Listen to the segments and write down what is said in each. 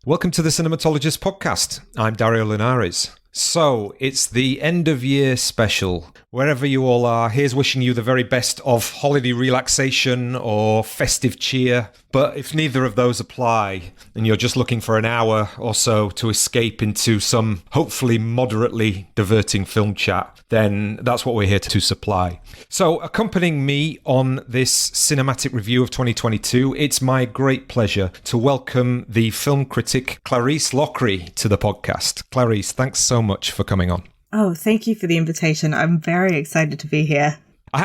Welcome to the Cinematologists podcast. I'm Dario and Clarisse. So, it's the end of year special. Wherever you all are, here's wishing you the very best of holiday relaxation or festive cheer. But if neither of those apply, and you're just looking for an hour or so to escape into some hopefully moderately diverting film chat, then that's what we're here to supply. So, accompanying me on this cinematic review of 2022, it's my great pleasure to welcome the film critic Clarisse Loughrey to the podcast. Clarisse, thanks so much for coming on. Oh, thank you for the invitation. I'm very excited to be here. We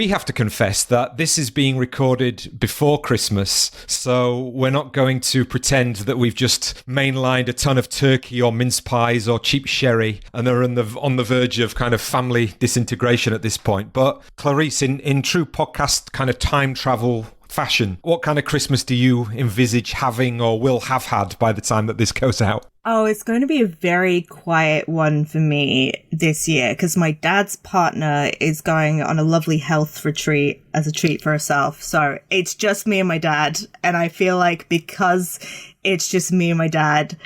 have to confess that this is being recorded before Christmas, so we're not going to pretend that we've just mainlined a ton of turkey or mince pies or cheap sherry and are on the verge of kind of family disintegration at this point. But Clarisse, in true podcast kind of time travel fashion, what kind of Christmas do you envisage having or will have had by the time that this goes out? Oh, it's going to be a very quiet one for me this year because my dad's partner is going on a lovely health retreat as a treat for herself. So it's just me and my dad. And I feel like because it's just me and my dad,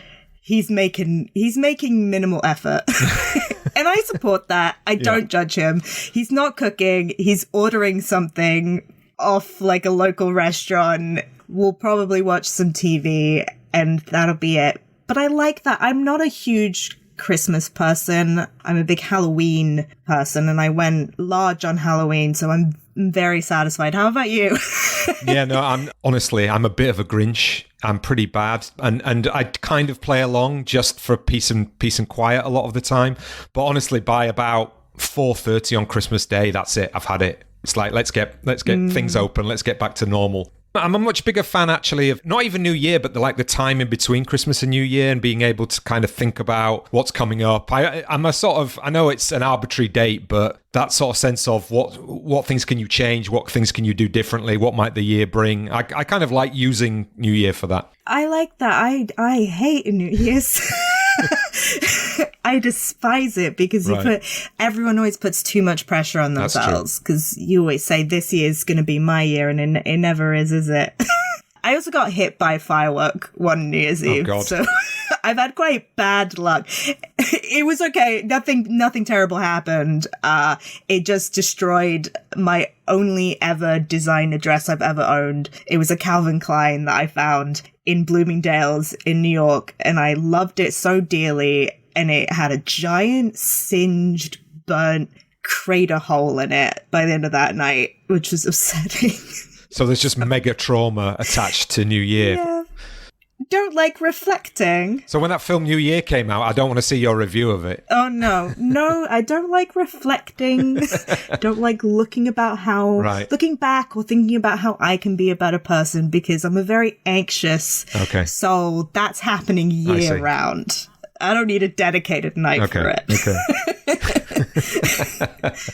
he's making minimal effort. And I support that. I don't judge him. He's not cooking. He's ordering something off like a local restaurant. We'll probably watch some TV and that'll be it. But I like that. I'm not a huge Christmas person. I'm a big Halloween person, and I went large on Halloween, so I'm very satisfied. How about you? Yeah, no, I'm a bit of a Grinch. I'm pretty bad, and I kind of play along just for peace and quiet a lot of the time. But honestly, by about 4:30 on Christmas Day, that's it. I've had it. It's like let's get things open. Let's get back to normal. I'm a much bigger fan, actually, of not even New Year, but the time in between Christmas and New Year and being able to kind of think about what's coming up. I'm a sort of, I know it's an arbitrary date, but that sort of sense of what things can you change, what things can you do differently, what might the year bring. I kind of like using New Year for that. I like that. I hate New Year's. I despise it because everyone always puts too much pressure on themselves because you always say this year's going to be my year and it never is it? I also got hit by a firework one New Year's Eve. God. So I've had quite bad luck. It was okay. Nothing terrible happened. It just destroyed my only ever designer dress I've ever owned. It was a Calvin Klein that I found in Bloomingdale's in New York, and I loved it so dearly. And it had a giant singed, burnt crater hole in it by the end of that night, which was upsetting. So there's just mega trauma attached to New Year. Yeah. Don't like reflecting. So when that film New Year came out, I don't want to see your review of it. Oh, no, I don't like reflecting. Don't like looking back or thinking about how I can be a better person because I'm a very anxious soul. That's happening year round. I don't need a dedicated night for it. Okay.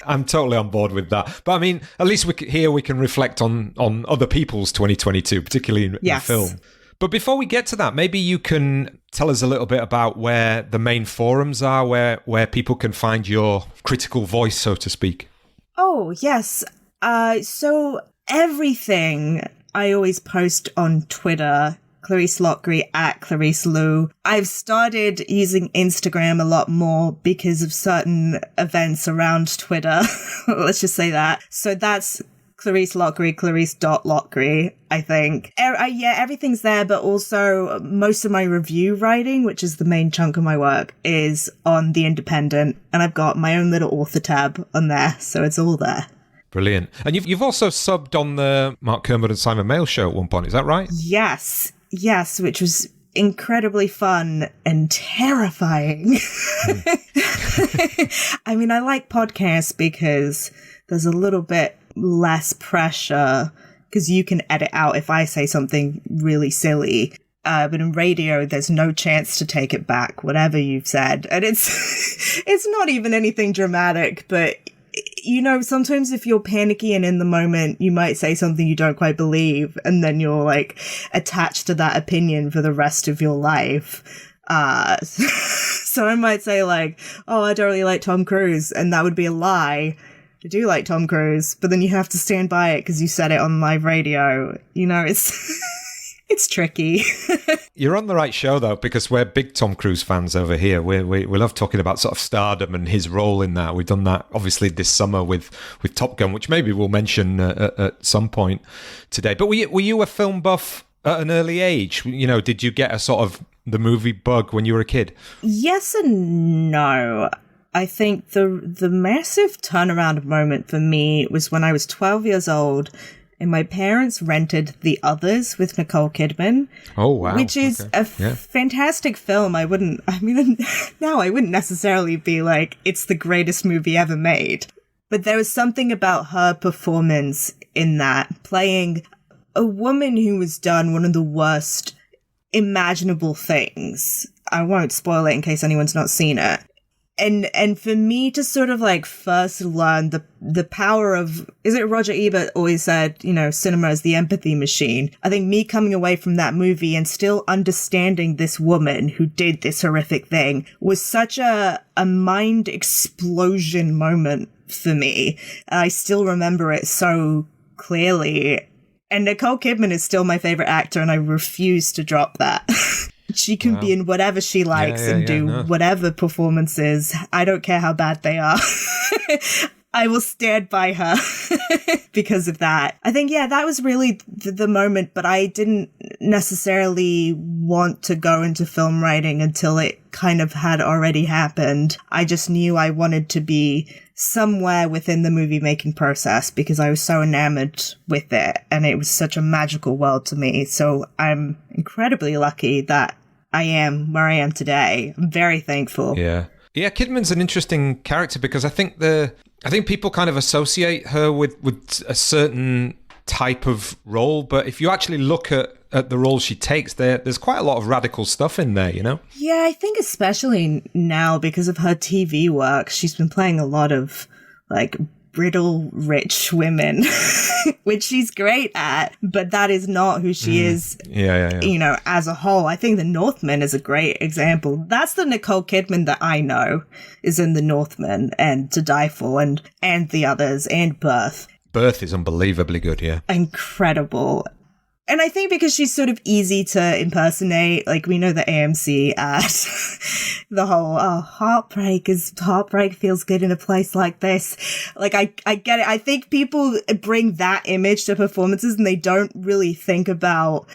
I'm totally on board with that. But I mean, at least we can reflect on other people's 2022, particularly in film. But before we get to that, maybe you can tell us a little bit about where the main forums are, where people can find your critical voice, so to speak. Oh, yes. So everything I always post on Twitter, Clarisse Loughrey at Clarisse Lou. I've started using Instagram a lot more because of certain events around Twitter. Let's just say that. So that's Clarisse Loughrey, Clarisse.Loughrey, I think. Everything's there, but also most of my review writing, which is the main chunk of my work, is on The Independent, and I've got my own little author tab on there, so it's all there. Brilliant. And you've also subbed on the Mark Kermode and Simon Mail show at one point, is that right? Yes, which was incredibly fun and terrifying. I mean, I like podcasts because there's a little bit less pressure because you can edit out if I say something really silly. But in radio, there's no chance to take it back, whatever you've said. And it's not even anything dramatic, but you know, sometimes if you're panicky and in the moment, you might say something you don't quite believe, and then you're like attached to that opinion for the rest of your life. So I might say like, oh, I don't really like Tom Cruise, and that would be a lie. I do like Tom Cruise, but then you have to stand by it because you said it on live radio. You know, it's It's tricky. You're on the right show, though, because we're big Tom Cruise fans over here. We love talking about sort of stardom and his role in that. We've done that, obviously, this summer with Top Gun, which maybe we'll mention at some point today. But were you a film buff at an early age? You know, did you get a sort of the movie bug when you were a kid? Yes and no. I think the massive turnaround moment for me was when I was 12 years old and my parents rented The Others with Nicole Kidman. Oh, wow. Which is fantastic film. Now I wouldn't necessarily be like, it's the greatest movie ever made. But there was something about her performance in that, playing a woman who has done one of the worst imaginable things. I won't spoil it in case anyone's not seen it. And for me to sort of like first learn the power of, is it Roger Ebert always said, you know, cinema is the empathy machine. I think me coming away from that movie and still understanding this woman who did this horrific thing was such a mind explosion moment for me. I still remember it so clearly. And Nicole Kidman is still my favorite actor, and I refuse to drop that. She can be in whatever she likes and do whatever performances. I don't care how bad they are. I will stand by her because of that. I think, that was really the moment, but I didn't necessarily want to go into film writing until it kind of had already happened. I just knew I wanted to be somewhere within the movie making process because I was so enamored with it and it was such a magical world to me. So I'm incredibly lucky that I am where I am today. I'm very thankful. Yeah, Kidman's an interesting character because I think people kind of associate her with a certain type of role, but if you actually look at the role she takes, there's quite a lot of radical stuff in there, you know? Yeah, I think especially now because of her TV work, she's been playing a lot of like brittle, rich women, which she's great at, but that is not who she is, you know, as a whole. I think The Northman is a great example. That's the Nicole Kidman that I know is in The Northman and To Die For and The Others and Birth. Birth is unbelievably good, yeah. Incredible. And I think because she's sort of easy to impersonate, like we know the AMC ad, the whole, heartbreak feels good in a place like this. Like, I get it. I think people bring that image to performances and they don't really think about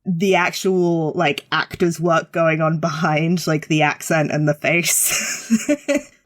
the actual, like, actor's work going on behind, like, the accent and the face.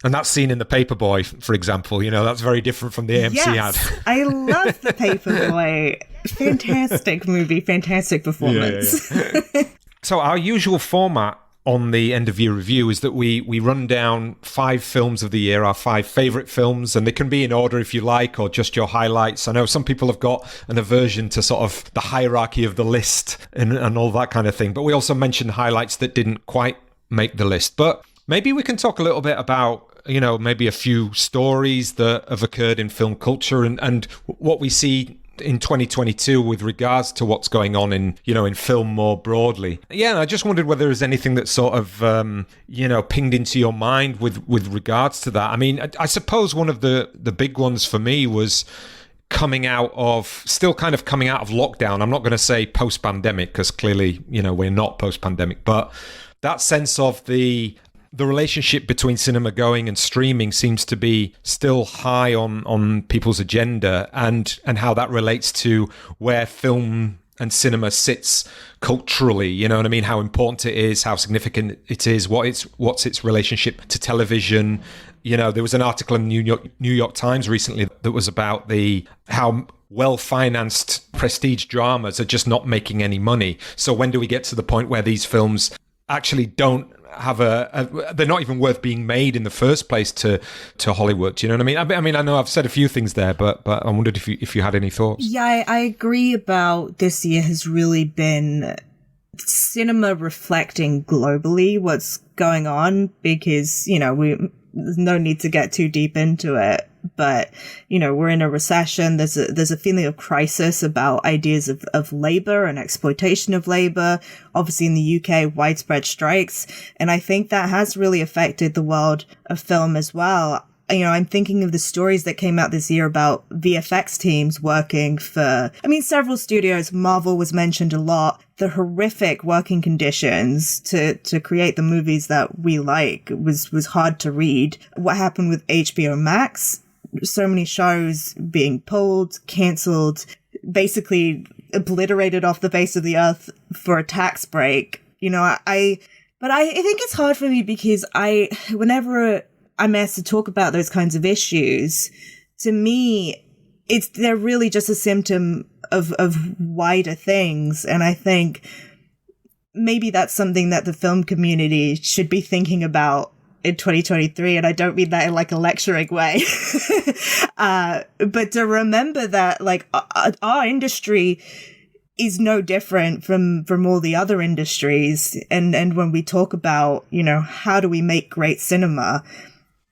And that scene in The Paperboy, for example, you know, that's very different from the AMC ad. I love The Paperboy. Fantastic movie, fantastic performance. Yeah. So our usual format on the end of year review is that we run down 5 films of the year, our 5 favourite films, and they can be in order if you like, or just your highlights. I know some people have got an aversion to sort of the hierarchy of the list and all that kind of thing, but we also mentioned highlights that didn't quite make the list. But maybe we can talk a little bit about, you know, maybe a few stories that have occurred in film culture and what we see in 2022 with regards to what's going on in, you know, in film more broadly. Yeah, I just wondered whether there's anything that sort of, you know, pinged into your mind with regards to that. I mean, I suppose one of the big ones for me was coming out of lockdown. I'm not going to say post-pandemic because clearly, you know, we're not post-pandemic, but that sense of the relationship between cinema going and streaming seems to be still high on people's agenda, and how that relates to where film and cinema sits culturally. You know what I mean? How important it is, how significant it is, what's its relationship to television. You know, there was an article in the New York Times recently that was about how well-financed prestige dramas are just not making any money. So when do we get to the point where these films actually don't have they're not even worth being made in the first place to Hollywood? Do you know what I mean? I mean, I know I've said a few things there, but I wondered if you had any thoughts. Yeah, I agree about this year has really been cinema reflecting globally what's going on because, you know, there's no need to get too deep into it. But, you know, we're in a recession. There's a feeling of crisis about ideas of labor and exploitation of labor. Obviously in the UK, widespread strikes. And I think that has really affected the world of film as well. You know, I'm thinking of the stories that came out this year about VFX teams working for, several studios. Marvel was mentioned a lot. the horrific working conditions to create the movies that we like was hard to read. What happened with HBO Max, so many shows being pulled, cancelled, basically obliterated off the face of the earth for a tax break. You know, I think it's hard for me because whenever I'm asked to talk about those kinds of issues, to me, they're really just a symptom of wider things. And I think maybe that's something that the film community should be thinking about in 2023. And I don't mean that in like a lecturing way, but to remember that like our industry is no different from all the other industries. And when we talk about, you know, how do we make great cinema,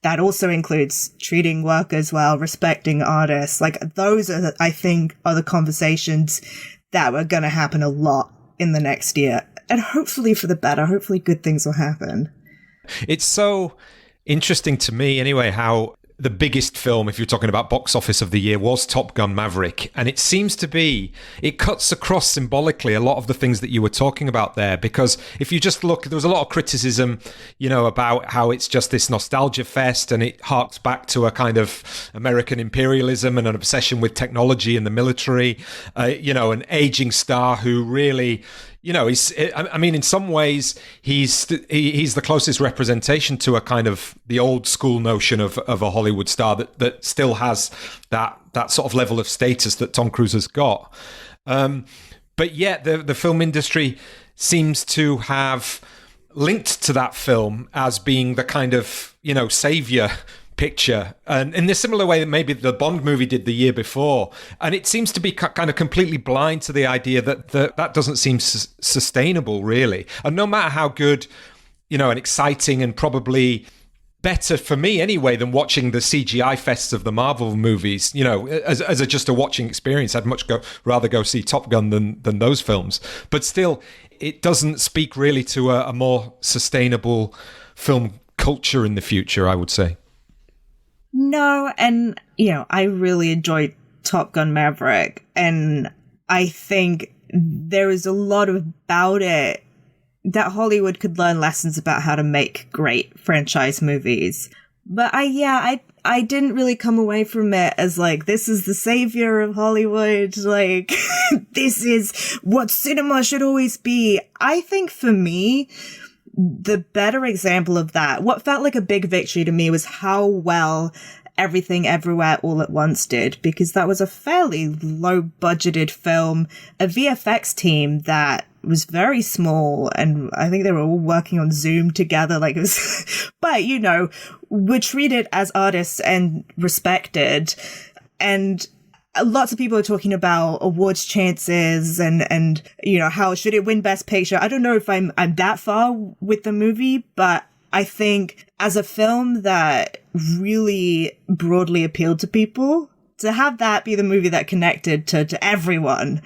that also includes treating workers well, respecting artists. Like those are, I think, are the conversations that are going to happen a lot in the next year. And hopefully for the better, hopefully good things will happen. It's so interesting to me anyway, how the biggest film, if you're talking about box office of the year, was Top Gun Maverick. And it seems to be, it cuts across symbolically a lot of the things that you were talking about there. Because if you just look, there was a lot of criticism, you know, about how it's just this nostalgia fest and it harks back to a kind of American imperialism and an obsession with technology and the military, you know, an aging star who really... You know, I mean, in some ways, he's the closest representation to a kind of the old school notion of a Hollywood star that still has that sort of level of status that Tom Cruise has got. But yet the film industry seems to have linked to that film as being the kind of, you know, savior picture, and in a similar way that maybe the Bond movie did the year before. And it seems to be kind of completely blind to the idea that doesn't seem sustainable, really. And no matter how good, you know, and exciting and probably better for me anyway than watching the CGI fests of the Marvel movies, you know, as just a watching experience, I'd much rather go see Top Gun than those films. But still, it doesn't speak really to a more sustainable film culture in the future, I would say. No, and, you know, I really enjoyed Top Gun Maverick, and I think there is a lot about it that Hollywood could learn lessons about how to make great franchise movies. But I didn't really come away from it as like, this is the savior of Hollywood, like, this is what cinema should always be. I think for me, the better example of that, what felt like a big victory to me, was how well Everything Everywhere All at Once did, because that was a fairly low budgeted film, a VFX team that was very small, and I think they were all working on Zoom together, like it was, but you know, were treated as artists and respected. And lots of people are talking about awards chances and you know, how should it win Best Picture. I don't know if I'm that far with the movie, but I think as a film that really broadly appealed to people, to have that be the movie that connected to everyone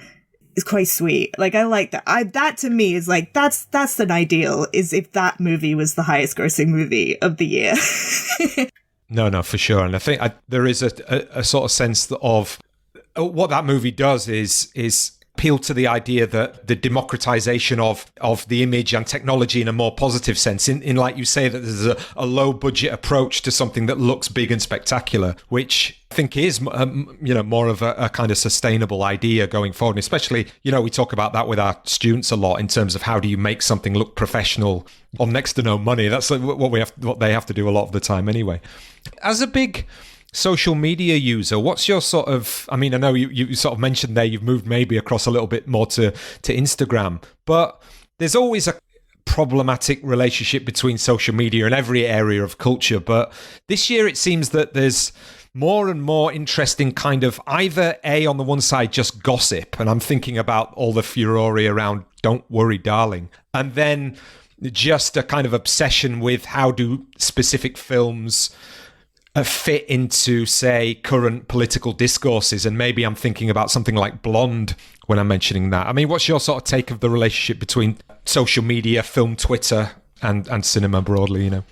is quite sweet. Like, I like that. That to me is like, that's an ideal, is if that movie was the highest grossing movie of the year. No, for sure. And I think there is a sort of sense of what that movie does is appeal to the idea that the democratization of the image and technology in a more positive sense, in like you say, that there's a low budget approach to something that looks big and spectacular, which I think is you know, more of a kind of sustainable idea going forward. And especially, you know, we talk about that with our students a lot in terms of how do you make something look professional on next to no money. That's what they have to do a lot of the time anyway. As a big social media user, what's your sort of, I mean, I know you sort of mentioned there you've moved maybe across a little bit more to Instagram, but there's always a problematic relationship between social media and every area of culture. But this year it seems that there's more and more interesting kind of either on the one side, just gossip, and I'm thinking about all the furore around Don't Worry Darling, and then just a kind of obsession with how do specific films fit into, say, current political discourses. And maybe I'm thinking about something like Blonde when I'm mentioning that. I mean, what's your sort of take of the relationship between social media, film, Twitter, and cinema broadly, you know?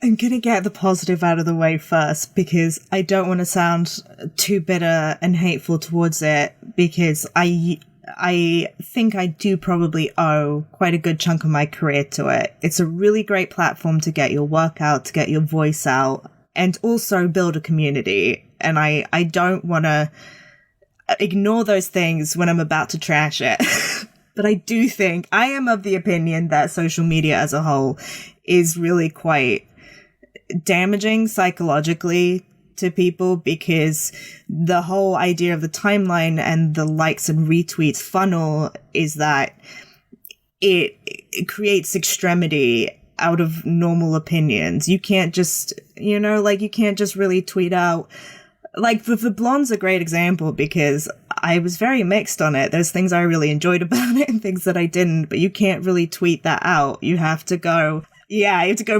I'm going to get the positive out of the way first, because I don't want to sound too bitter and hateful towards it, because I I think I do probably owe quite a good chunk of my career to it. It's a really great platform to get your work out, to get your voice out, and also build a community. And I don't want to ignore those things when I'm about to trash it. But I do think, I am of the opinion that social media as a whole is really quite damaging psychologically to people, because the whole idea of the timeline and the likes and retweets funnel is that it creates extremity out of normal opinions. You can't just, you can't just really tweet out. Like, the Blonde's a great example, because I was very mixed on it. There's things I really enjoyed about it and things that I didn't, but you can't really tweet that out. You have to go,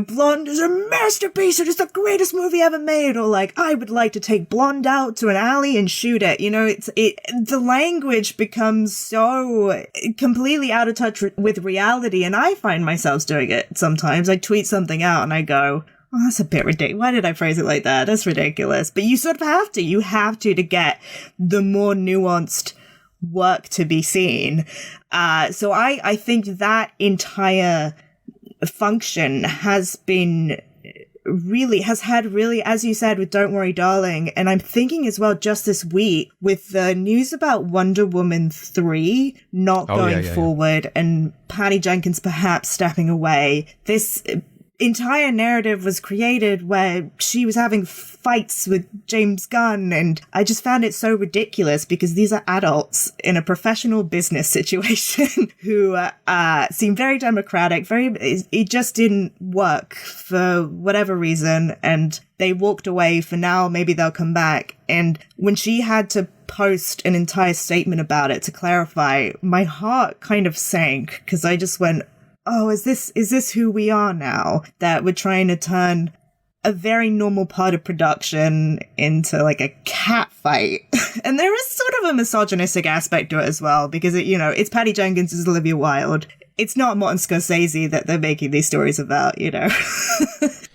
Blonde is a masterpiece. It is the greatest movie ever made. Or like, I would like to take Blonde out to an alley and shoot it. The language becomes so completely out of touch with reality. And I find myself doing it sometimes. I tweet something out and I go, oh, that's a bit ridiculous. Why did I phrase it like that? That's ridiculous. But you sort of have to. You have to get the more nuanced work to be seen. So I think that entire function has had really, as you said, with Don't Worry Darling, and I'm thinking as well just this week with the news about Wonder Woman 3 not going forward and Patty Jenkins perhaps stepping away. This entire narrative was created where she was having fights with James Gunn, and I just found it so ridiculous, because these are adults in a professional business situation who seem very democratic. It just didn't work for whatever reason, and they walked away. For now, maybe they'll come back. And when she had to post an entire statement about it to clarify, my heart kind of sank, because I just went, oh, is this who we are now? That we're trying to turn a very normal part of production into like a cat fight. And there is sort of a misogynistic aspect to it as well, because it's Patty Jenkins, it's Olivia Wilde. It's not Martin Scorsese that they're making these stories about,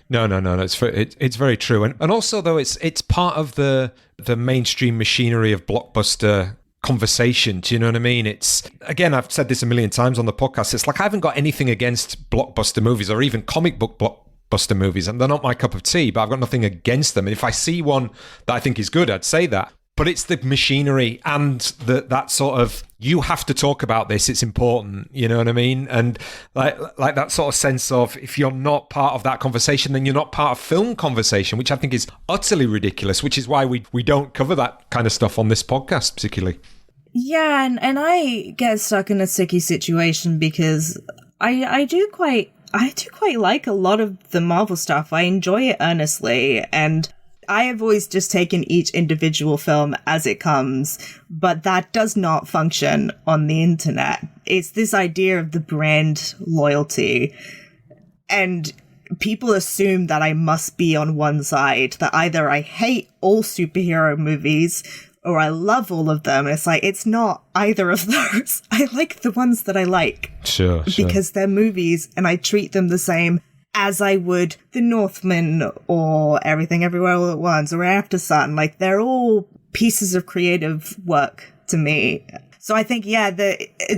No. It's very true, and also though it's part of the mainstream machinery of blockbuster conversation. Do you know what I mean? It's, again, I've said this a million times on the podcast, it's like I haven't got anything against blockbuster movies or even comic book blockbuster movies, and they're not my cup of tea, but I've got nothing against them. And if I see one that I think is good, I'd say that. But it's the machinery and that sort of, you have to talk about this, it's important, you know what I mean? And like that sort of sense of, if you're not part of that conversation, then you're not part of film conversation, which I think is utterly ridiculous, which is why we don't cover that kind of stuff on this podcast particularly. Yeah, and I get stuck in a sticky situation because I do quite like a lot of the Marvel stuff. I enjoy it earnestly, and I have always just taken each individual film as it comes, but that does not function on the internet. It's this idea of the brand loyalty, and people assume that I must be on one side, that either I hate all superhero movies or I love all of them. And it's like, it's not either of those. I like the ones that I like. Sure. Because they're movies, and I treat them the same as I would The Northman or Everything Everywhere All at Once or After Sun. Like, they're all pieces of creative work to me. So I think,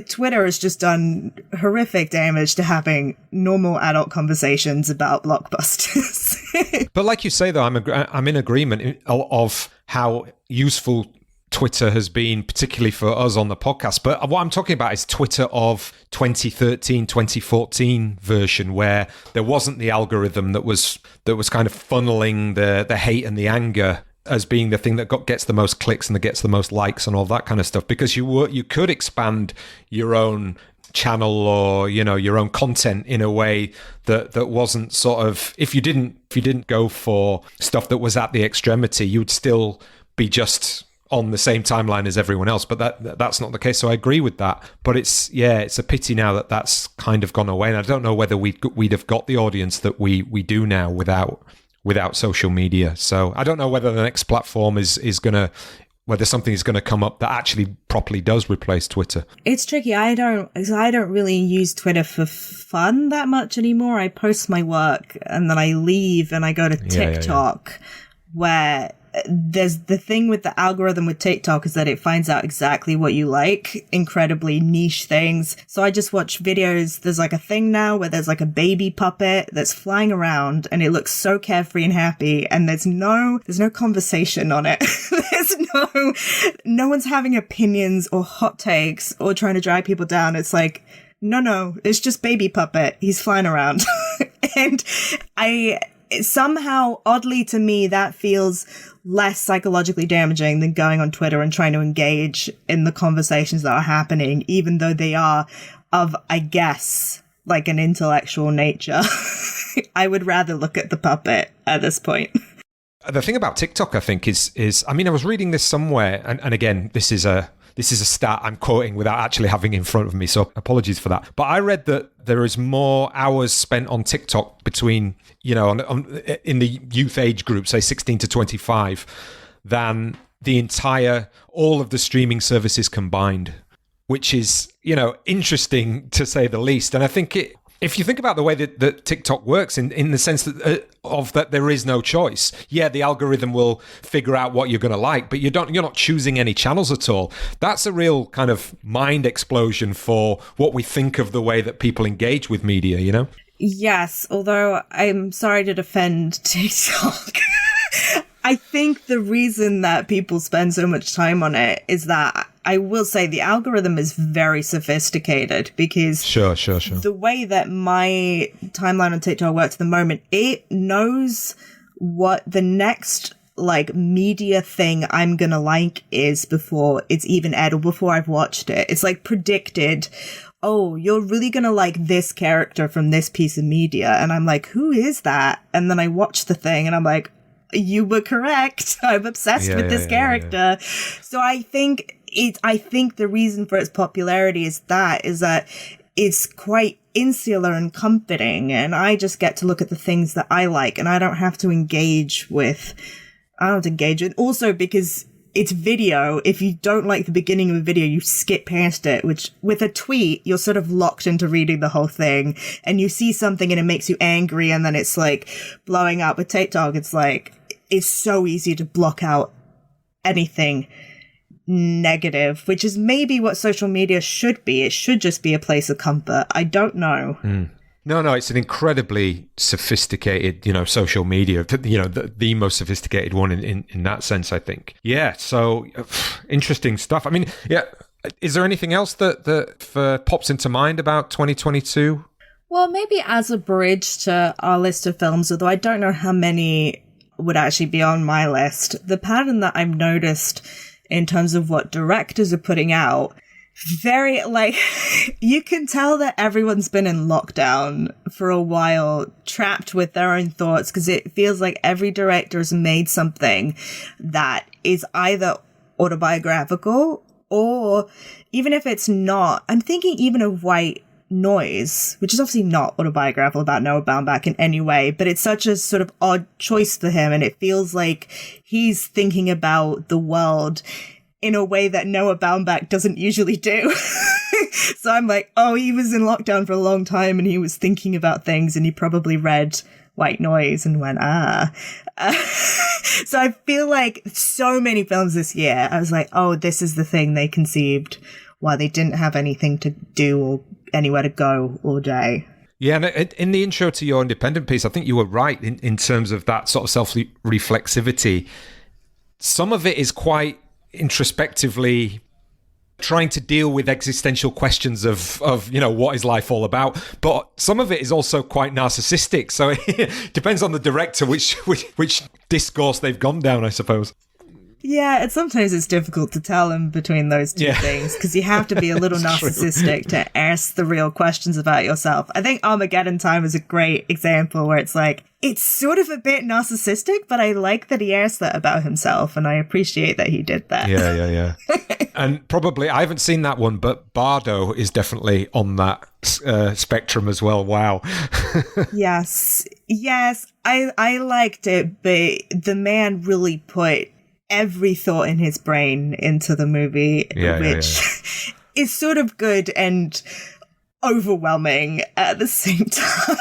Twitter has just done horrific damage to having normal adult conversations about blockbusters. But like you say, though, I'm in agreement of how useful Twitter has been, particularly for us on the podcast. But what I'm talking about is Twitter of 2013, 2014 version, where there wasn't the algorithm that was kind of funneling the hate and the anger as being the thing that gets the most clicks and that gets the most likes and all that kind of stuff. Because you could expand your own channel or your own content in a way that wasn't sort of, if you didn't go for stuff that was at the extremity, you'd still be just on the same timeline as everyone else. But that's not the case. So I agree with that. But it's a pity now that that's kind of gone away, and I don't know whether we'd have got the audience that we do now without social media. So I don't know whether the next platform whether something is going to come up that actually properly does replace Twitter. It's tricky. I don't really use Twitter for fun that much anymore. I post my work and then I leave and I go to TikTok, where there's the thing with the algorithm with TikTok is that it finds out exactly what you like, incredibly niche things. So I just watch videos. There's like a thing now where there's like a baby puppet that's flying around and it looks so carefree and happy, and there's no conversation on it. No one's having opinions or hot takes or trying to drag people down. It's like, no, it's just baby puppet. He's flying around. And somehow, oddly to me, that feels less psychologically damaging than going on Twitter and trying to engage in the conversations that are happening, even though they are of, I guess, like an intellectual nature. I would rather look at the puppet at this point. The thing about TikTok, I think, is I mean, I was reading this somewhere, and again, this is a stat I'm quoting without actually having it in front of me, so apologies for that. But I read that there is more hours spent on TikTok between, in the youth age group, say 16 to 25, than all of the streaming services combined, which is, interesting to say the least. And I think if you think about the way that TikTok works in the sense that there is no choice, the algorithm will figure out what you're going to like, but you're not choosing any channels at all. That's a real kind of mind explosion for what we think of the way that people engage with media, Yes, although I'm sorry to defend TikTok. I think the reason that people spend so much time on it is that I will say the algorithm is very sophisticated, because sure. The way that my timeline on TikTok works at the moment, it knows what the next media thing I'm gonna like is before it's even aired or before I've watched it. It's predicted, oh, you're really gonna like this character from this piece of media. And I'm like, who is that? And then I watch the thing and I'm like, you were correct. I'm obsessed with this character. Yeah. So I think the reason for its popularity is that it's quite insular and comforting, and I just get to look at the things that I like, and I don't have to engage with. Also, because it's video, if you don't like the beginning of a video, you skip past it, which with a tweet, you're sort of locked into reading the whole thing, and you see something and it makes you angry, and then it's blowing up. With TikTok, it's so easy to block out anything negative, which is maybe what social media should be. It should just be a place of comfort. I don't know. No, it's an incredibly sophisticated, social media, the most sophisticated one in that sense, I think. Yeah, so interesting stuff. I mean, is there anything else that pops into mind about 2022? Well, maybe as a bridge to our list of films, although I don't know how many would actually be on my list, the pattern that I've noticed in terms of what directors are putting out, very, you can tell that everyone's been in lockdown for a while, trapped with their own thoughts, because it feels like every director has made something that is either autobiographical or, even if it's not, I'm thinking even of White Noise, which is obviously not autobiographical about Noah Baumbach in any way, but it's such a sort of odd choice for him, and it feels like he's thinking about the world in a way that Noah Baumbach doesn't usually do. So I'm like, oh, he was in lockdown for a long time and he was thinking about things, and he probably read White Noise and went, So I feel like so many films this year, I was like, oh, this is the thing they conceived while they didn't have anything to do or anywhere to go all day. Yeah, and in the intro to your independent piece, I think you were right in terms of that sort of self-reflexivity. Some of it is quite introspectively trying to deal with existential questions of what is life all about, but some of it is also quite narcissistic. So it depends on the director which discourse they've gone down, I suppose. Yeah, sometimes it's difficult to tell in between those two things, because you have to be a little narcissistic to ask the real questions about yourself. I think Armageddon Time is a great example where it's it's sort of a bit narcissistic, but I like that he asked that about himself, and I appreciate that he did that. Yeah. And probably, I haven't seen that one, but Bardo is definitely on that spectrum as well. Wow. Yes, I liked it, but the man really put every thought in his brain into the movie, which is sort of good and overwhelming at the same time.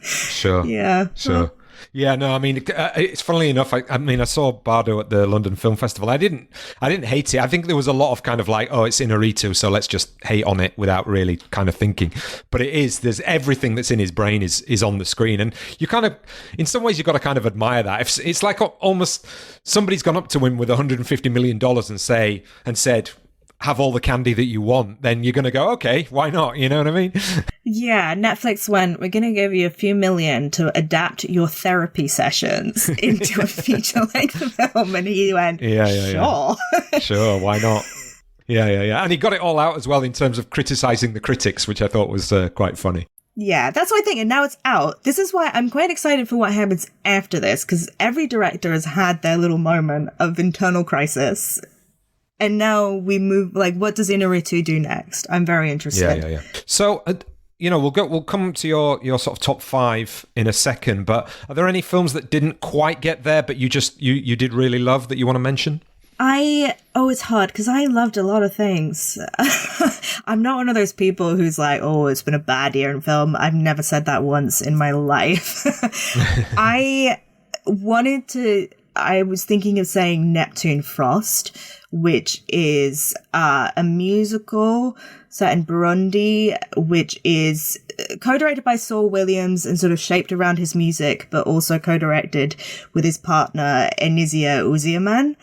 Sure. Yeah. Sure. Yeah, no, I mean, it's funnily enough. I mean, I saw Bardo at the London Film Festival. I didn't hate it. I think there was a lot of kind of like, oh, it's Inarritu, so let's just hate on it without really kind of thinking. But it is. There's everything that's in his brain is on the screen, and you kind of, in some ways, you've got to kind of admire that. If it's like almost somebody's gone up to him with $150 million and said, have all the candy that you want, then you're going to go, okay, why not? You know what I mean? Yeah, Netflix went, we're going to give you a few million to adapt your therapy sessions into a feature-length film. And he went, sure. Sure, why not? Yeah. And he got it all out as well in terms of criticising the critics, which I thought was quite funny. Yeah, that's what I think. And now it's out. This is why I'm quite excited for what happens after this, because every director has had their little moment of internal crisis. And now we move, like, what does Inarritu do next? I'm very interested. Yeah. So, we'll come to your sort of top 5 in a second, but are there any films that didn't quite get there, but you did really love that you want to mention? It's hard because I loved a lot of things. I'm not one of those people who's like, oh, it's been a bad year in film. I've never said that once in my life. I was thinking of saying Neptune Frost, which is a musical set in Burundi, which is co-directed by Saul Williams and sort of shaped around his music, but also co-directed with his partner, Enizia Uziaman.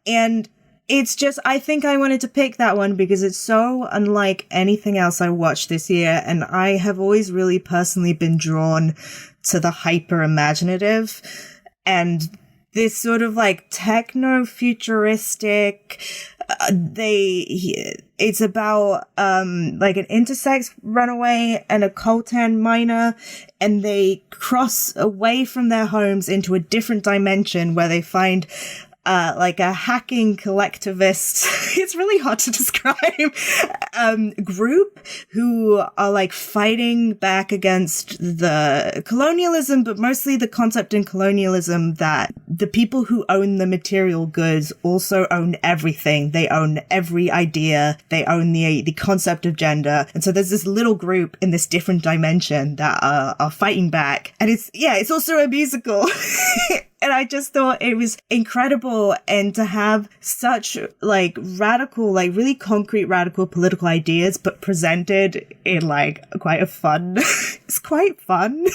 And it's just, I think I wanted to pick that one because it's so unlike anything else I watched this year. And I have always really personally been drawn to the hyper-imaginative and this sort of like techno-futuristic, it's about like an intersex runaway and a coltan miner, and they cross away from their homes into a different dimension where they find like a hacking collectivist, it's really hard to describe, group who are like fighting back against the colonialism, but mostly the concept in colonialism that the people who own the material goods also own everything. They own every idea. They own the concept of gender. And so there's this little group in this different dimension that are fighting back. And it's also a musical. And I just thought it was incredible, and to have such like radical, like really concrete radical political ideas, but presented in like quite a fun, it's quite fun,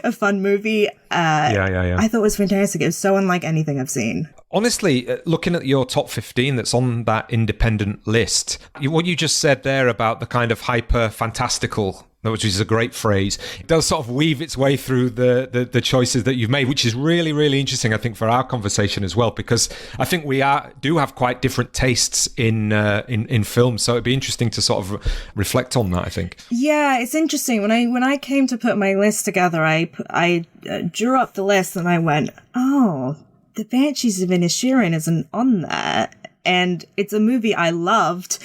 a fun movie. Yeah. I thought it was fantastic. It was so unlike anything I've seen. Honestly, looking at your top 15 that's on that independent list, what you just said there about the kind of hyper fantastical, which is a great phrase, it does sort of weave its way through the choices that you've made, which is really, really interesting, I think, for our conversation as well, because I think we do have quite different tastes in film, so it'd be interesting to sort of reflect on that, I think. Yeah, it's interesting. When I came to put my list together, I drew up the list and I went, oh, The Banshees of Inisherin isn't on there, and it's a movie I loved,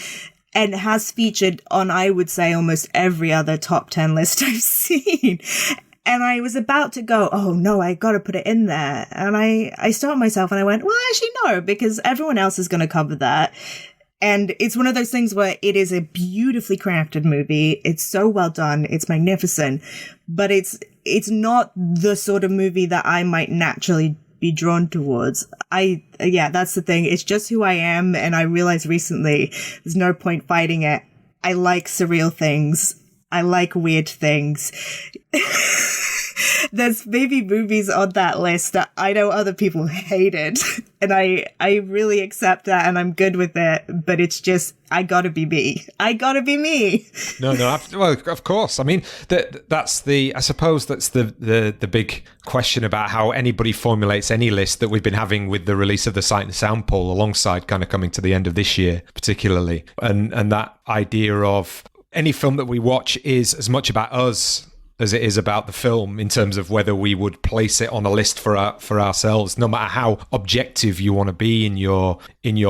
and has featured on, I would say, almost every other top 10 list I've seen. And I was about to go, oh no, I got to put it in there. And I stopped myself and I went, well, actually no, because everyone else is going to cover that. And it's one of those things where it is a beautifully crafted movie. It's so well done. It's magnificent, but it's not the sort of movie that I might naturally be drawn towards. That's the thing. It's just who I am. And I realized recently there's no point fighting it. I like surreal things. I like weird things. There's maybe movies on that list that I know other people hated. And I really accept that and I'm good with it. But it's just, I gotta be me. I gotta be me. No, well, of course. I mean, I suppose that's the big question about how anybody formulates any list that we've been having with the release of the Sight and Sound poll alongside kind of coming to the end of this year, particularly. And that idea of any film that we watch is as much about us as it is about the film, in terms of whether we would place it on a list for ourselves, no matter how objective you want to be in your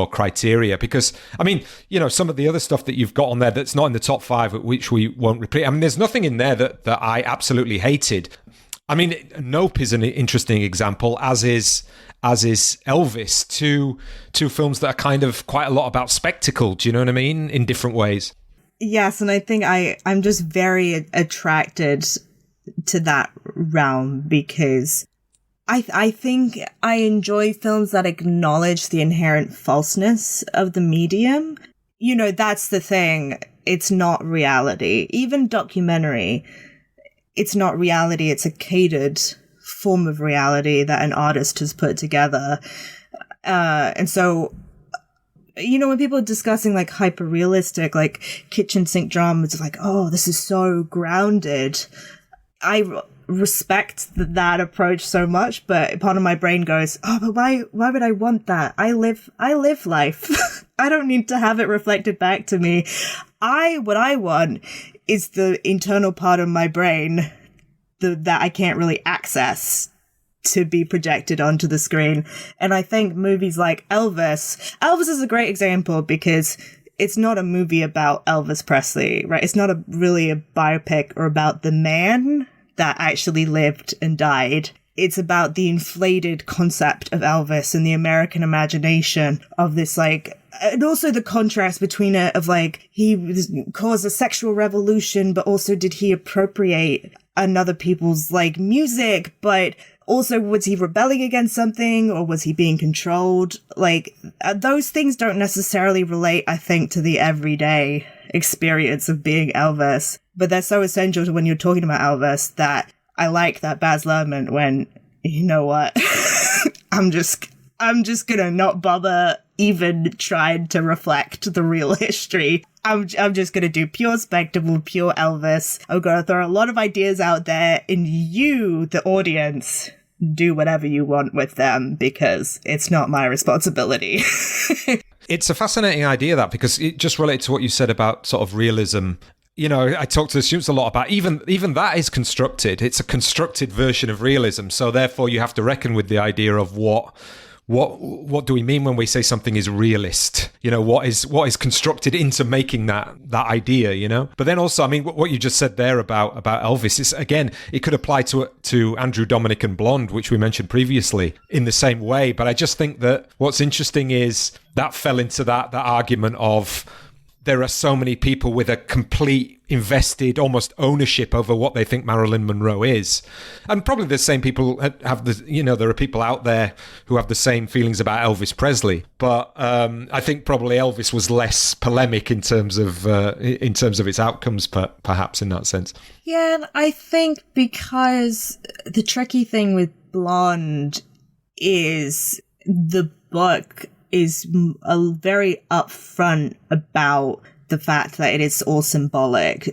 criteria. Because, I mean, some of the other stuff that you've got on there that's not in the top 5, which we won't repeat. I mean, there's nothing in there that I absolutely hated. I mean, Nope is an interesting example, as is Elvis, two films that are kind of quite a lot about spectacle, do you know what I mean, in different ways. Yes, and I think I'm just very attracted to that realm, because I think I enjoy films that acknowledge the inherent falseness of the medium. You know, that's the thing. It's not reality. Even documentary, it's not reality. It's a catered form of reality that an artist has put together. And so, you know, when people are discussing like hyper realistic, like kitchen sink dramas, it's like, oh, this is so grounded. I respect that approach so much, but part of my brain goes, oh, but why would I want that? I live life. I don't need to have it reflected back to me. What I want is the internal part of my brain that I can't really access to be projected onto the screen. And I think movies like Elvis is a great example, because it's not a movie about Elvis Presley, right? It's not really a biopic or about the man that actually lived and died. It's about the inflated concept of Elvis and the American imagination of this, like, and also the contrast between it of like, he caused a sexual revolution, but also did he appropriate another people's like music, but also was he rebelling against something, or was he being controlled? Like, those things don't necessarily relate, I think, to the everyday experience of being Elvis, but they're so essential to when you're talking about Elvis that I like that Baz Luhrmann went, you know what, I'm just gonna not bother even trying to reflect the real history. I'm just gonna do pure spectacle, pure Elvis. I'm gonna throw a lot of ideas out there, and you, the audience, do whatever you want with them, because it's not my responsibility. It's a fascinating idea, that, because it just relates to what you said about sort of realism. You know, I talk to the students a lot about even that is constructed. It's a constructed version of realism. So therefore you have to reckon with the idea of what do we mean when we say something is realist? You know, what is constructed into making that idea, you know? But then also, I mean, what you just said there about Elvis is, again, it could apply to Andrew, Dominic and Blonde, which we mentioned previously, in the same way. But I just think that what's interesting is that fell into that argument of, there are so many people with a complete invested almost ownership over what they think Marilyn Monroe is. And probably the same people have there are people out there who have the same feelings about Elvis Presley. But I think probably Elvis was less polemic in terms of its outcomes, perhaps, in that sense. Yeah, and I think because the tricky thing with Blonde is the book is very upfront about the fact that it is all symbolic.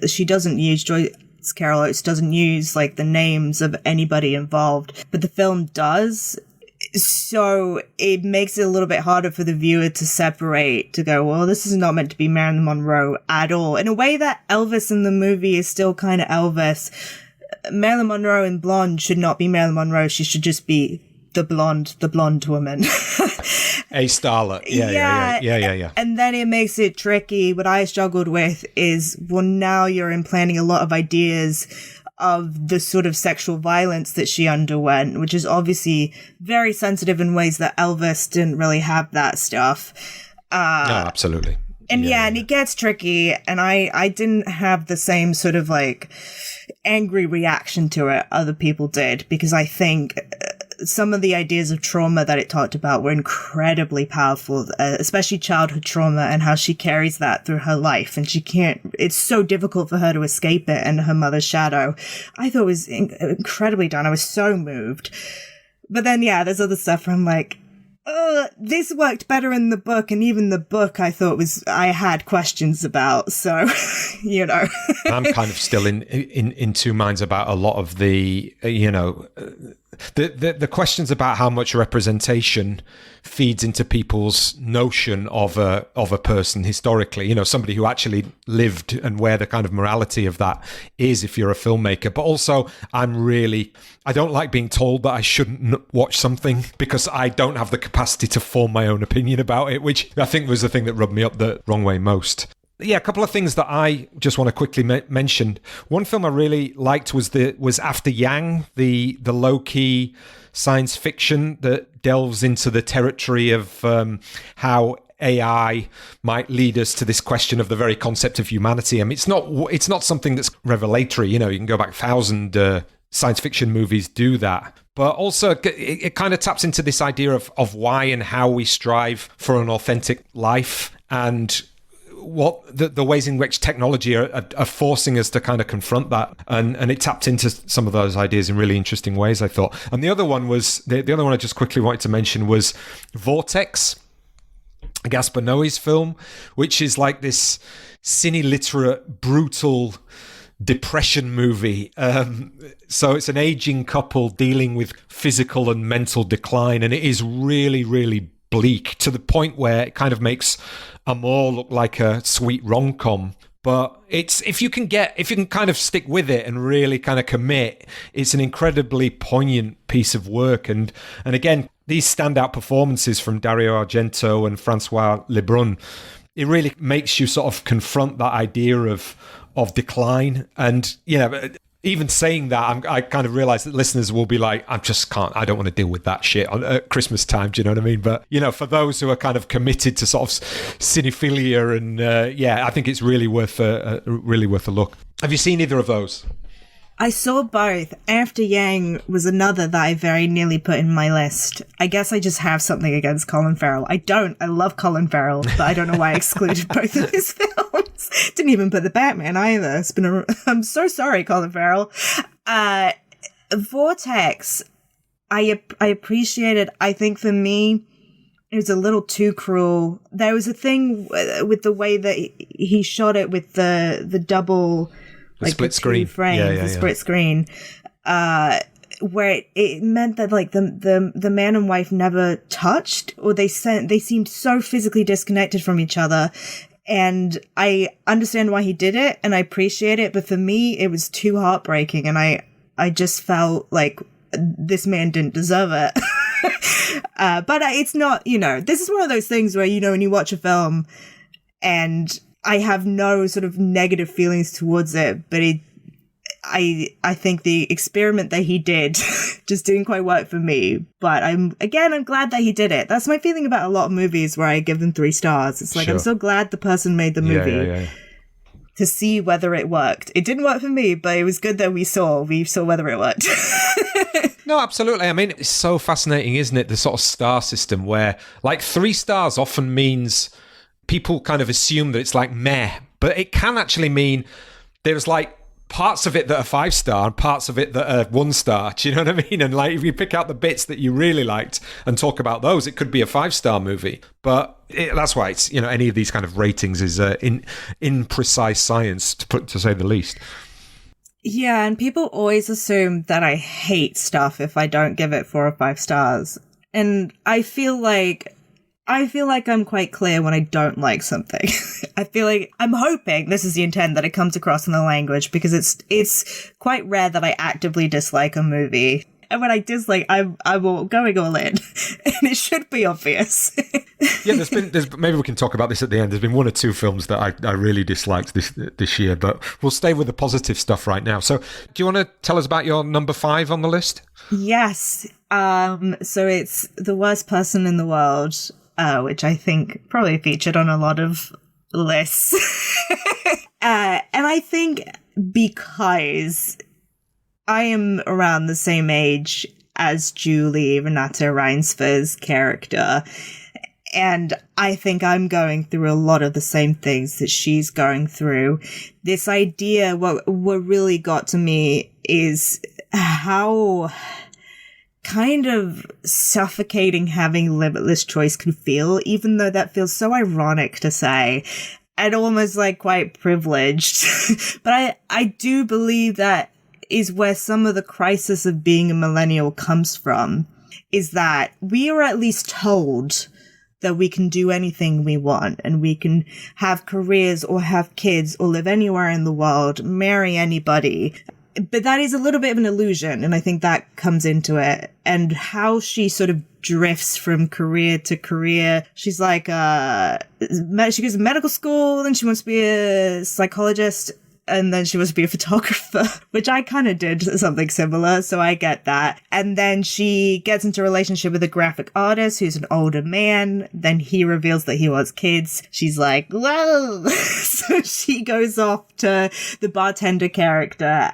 She doesn't use, Joyce Carol Oates doesn't use like the names of anybody involved, but the film does. So it makes it a little bit harder for the viewer to separate, to go, well, this is not meant to be Marilyn Monroe at all. In a way that Elvis in the movie is still kind of Elvis. Marilyn Monroe in Blonde should not be Marilyn Monroe. She should just be the blonde woman. A starlet. Yeah. And then it makes it tricky. What I struggled with is, well, now you're implanting a lot of ideas of the sort of sexual violence that she underwent, which is obviously very sensitive in ways that Elvis didn't really have that stuff. No, absolutely. And and it gets tricky. And I didn't have the same sort of like angry reaction to it other people did, because I think some of the ideas of trauma that it talked about were incredibly powerful, especially childhood trauma and how she carries that through her life. And it's so difficult for her to escape it and her mother's shadow. I thought it was incredibly done. I was so moved. But then, there's other stuff where I'm like, this worked better in the book. And even the book I thought I had questions about. So, you know. I'm kind of still in two minds about a lot of the, the questions about how much representation feeds into people's notion of a person historically, you know, somebody who actually lived, and where the kind of morality of that is if you're a filmmaker. But also, I don't like being told that I shouldn't watch something because I don't have the capacity to form my own opinion about it, which I think was the thing that rubbed me up the wrong way most. Yeah, a couple of things that I just want to quickly mention. One film I really liked was After Yang, the low-key science fiction that delves into the territory of how AI might lead us to this question of the very concept of humanity. I mean, it's not something that's revelatory. You know, you can go back 1,000 science fiction movies do that. But also, it kind of taps into this idea of why and how we strive for an authentic life, and what the ways in which technology are forcing us to kind of confront that. And it tapped into some of those ideas in really interesting ways, I thought. And the other one was, the other one I just quickly wanted to mention was Vortex, Gaspar Noé's film, which is like this cine-literate, brutal depression movie. So it's an aging couple dealing with physical and mental decline, and it is really, really bleak to the point where it kind of makes Amour look like a sweet rom-com. But it's if you can kind of stick with it and really kind of commit, it's an incredibly poignant piece of work. And again, these standout performances from Dario Argento and Francois Lebrun, it really makes you sort of confront that idea of decline. And even saying that, I kind of realize that listeners will be like, I don't want to deal with that shit at Christmas time. Do you know what I mean? But, for those who are kind of committed to sort of cinephilia and, I think it's really worth a look. Have you seen either of those? I saw both. After Yang was another that I very nearly put in my list. I guess I just have something against Colin Farrell. I don't. I love Colin Farrell, but I don't know why I excluded both of his films. Didn't even put the Batman either. I'm so sorry, Colin Farrell. Vortex, I appreciate it. I think for me, it was a little too cruel. There was a thing with the way that he shot it with the double... like split screen frames, split screen, where it meant that like the man and wife never touched, or they seemed so physically disconnected from each other. And I understand why he did it, and I appreciate it, but for me, it was too heartbreaking, and I just felt like this man didn't deserve it. But it's not, this is one of those things where, when you watch a film and I have no sort of negative feelings towards it, but I think the experiment that he did just didn't quite work for me. But I'm glad that he did it. That's my feeling about a lot of movies where I give them 3 stars. It's like, sure. I'm so glad the person made the movie to see whether it worked. It didn't work for me, but it was good that we saw whether it worked. No, absolutely. I mean, it's so fascinating, isn't it? The sort of star system where like 3 stars often means people kind of assume that it's like meh, but it can actually mean there's like parts of it that are 5 star and parts of it that are 1 star. Do you know what I mean? And like if you pick out the bits that you really liked and talk about those, it could be a 5-star movie. But that's why it's any of these kind of ratings is in precise science, to say the least. Yeah, and people always assume that I hate stuff if I don't give it 4 or 5 stars, and I feel like I'm quite clear when I don't like something. I feel like I'm hoping this is the intent, that it comes across in the language, because it's quite rare that I actively dislike a movie. And when I dislike, I'm going all in, and it should be obvious. Yeah, there's maybe we can talk about this at the end. There's been 1 or 2 films that I really disliked this year, but we'll stay with the positive stuff right now. So, do you want to tell us about your number 5 on the list? Yes. So it's The Worst Person in the World, which I think probably featured on a lot of lists. And I think because I am around the same age as Julie, Renate Reinsberg's character, and I think I'm going through a lot of the same things that she's going through. This idea, what really got to me is how kind of suffocating having limitless choice can feel, even though that feels so ironic to say and almost like quite privileged. But I do believe that is where some of the crisis of being a millennial comes from, is that we are at least told that we can do anything we want, and we can have careers or have kids or live anywhere in the world, marry anybody. But that is a little bit of an illusion, and I think that comes into it. And how she sort of drifts from career to career. She's like, she goes to medical school, then she wants to be a psychologist, and then she wants to be a photographer, which I kind of did something similar, so I get that. And then she gets into a relationship with a graphic artist who's an older man. Then he reveals that he wants kids. She's like, whoa! So she goes off to the bartender character,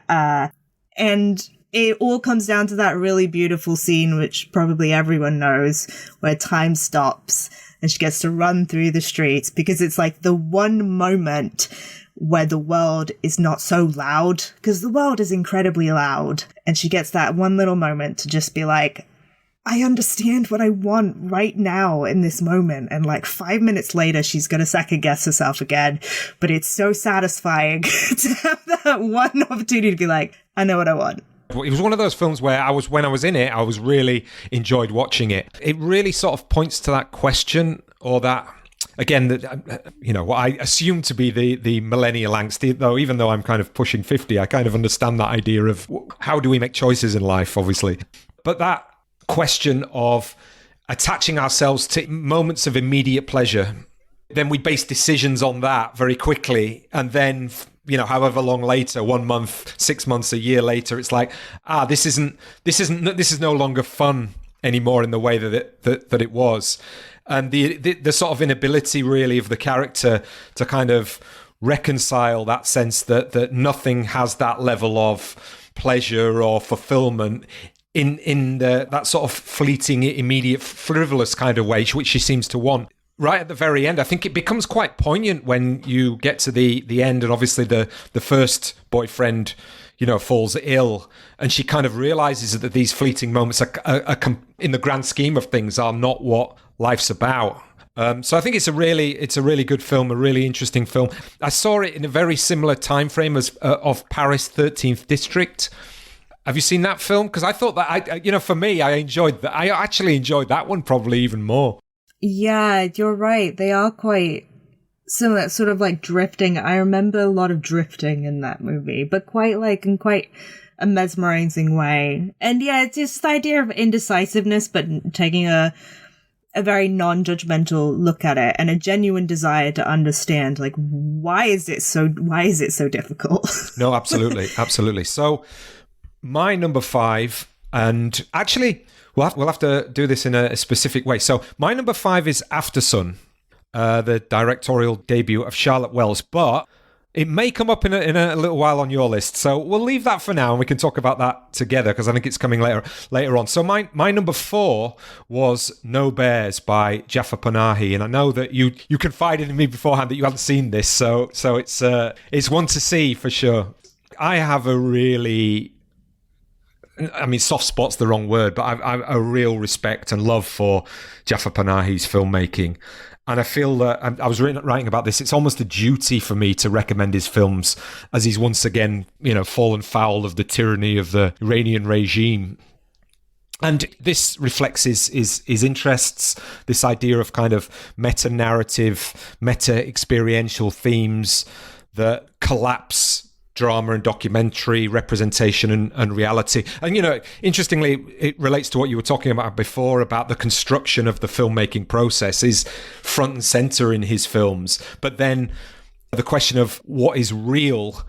and it all comes down to that really beautiful scene, which probably everyone knows, where time stops and she gets to run through the streets, because it's like the one moment where the world is not so loud, because the world is incredibly loud. And she gets that one little moment to just be like, I understand what I want right now in this moment. And like 5 minutes later, she's going to second guess herself again. But it's so satisfying to have that one opportunity to be like, I know what I want. It was one of those films where when I was in it, I was really enjoyed watching it. It really sort of points to that question, or that, again, what I assume to be the millennial angst, though, even though I'm kind of pushing 50, I kind of understand that idea of how do we make choices in life, obviously. But that question of attaching ourselves to moments of immediate pleasure, then we base decisions on that very quickly, and then however long later, 1 month, 6 months, a year later, it's like, this is no longer fun anymore in the way that it was. And the sort of inability really of the character to kind of reconcile that sense that nothing has that level of pleasure or fulfillment in that sort of fleeting, immediate, frivolous kind of way, which she seems to want. Right at the very end, I think it becomes quite poignant when you get to the end, and obviously the first boyfriend, falls ill, and she kind of realizes that these fleeting moments are in the grand scheme of things, are not what life's about. So I think it's a really good film, a really interesting film. I saw it in a very similar time frame as of Paris 13th District. Have you seen that film? Because I thought that for me, I actually enjoyed that one probably even more. Yeah, you're right. They are quite similar, sort of like drifting. I remember a lot of drifting in that movie, but in quite a mesmerizing way. And yeah, it's just the idea of indecisiveness, but taking a very non-judgmental look at it, and a genuine desire to understand, like, why is it so difficult? No, absolutely. So my number 5, and actually we'll have to do this in a specific way. So my number 5 is Aftersun, the directorial debut of Charlotte Wells, but it may come up in a little while on your list. So we'll leave that for now, and we can talk about that together, because I think it's coming later on. So my number 4 was No Bears by Jafar Panahi, and I know that you confided in me beforehand that you hadn't seen this, so it's one to see for sure. I have a really, soft spot's the wrong word, but I've a real respect and love for Jafar Panahi's filmmaking. And I feel that, I was writing about this, it's almost a duty for me to recommend his films, as he's once again, fallen foul of the tyranny of the Iranian regime. And this reflects his interests, this idea of kind of meta-narrative, meta-experiential themes that collapse drama and documentary, representation and reality. And, interestingly, it relates to what you were talking about before, about the construction of the filmmaking process is front and center in his films. But then the question of what is real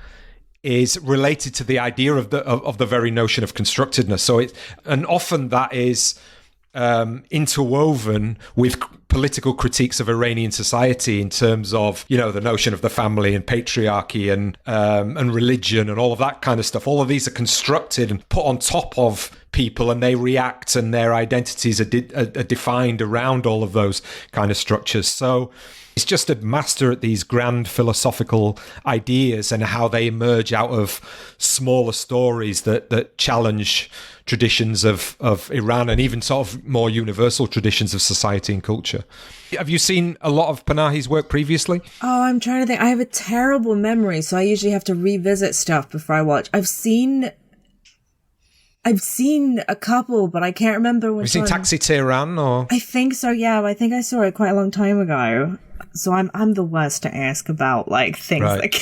is related to the idea of the very notion of constructedness. So and often that is interwoven with political critiques of Iranian society in terms of, the notion of the family and patriarchy and religion and all of that kind of stuff. All of these are constructed and put on top of people, and they react, and their identities are defined around all of those kind of structures. So he's just a master at these grand philosophical ideas and how they emerge out of smaller stories that challenge traditions of Iran and even sort of more universal traditions of society and culture. Have you seen a lot of Panahi's work previously? Oh, I'm trying to think. I have a terrible memory, so I usually have to revisit stuff before I watch. I've seen a couple, but I can't remember which one. Have you seen Taxi Tehran? Or I think so, yeah. I think I saw it quite a long time ago. So I'm the worst to ask about, like, things like...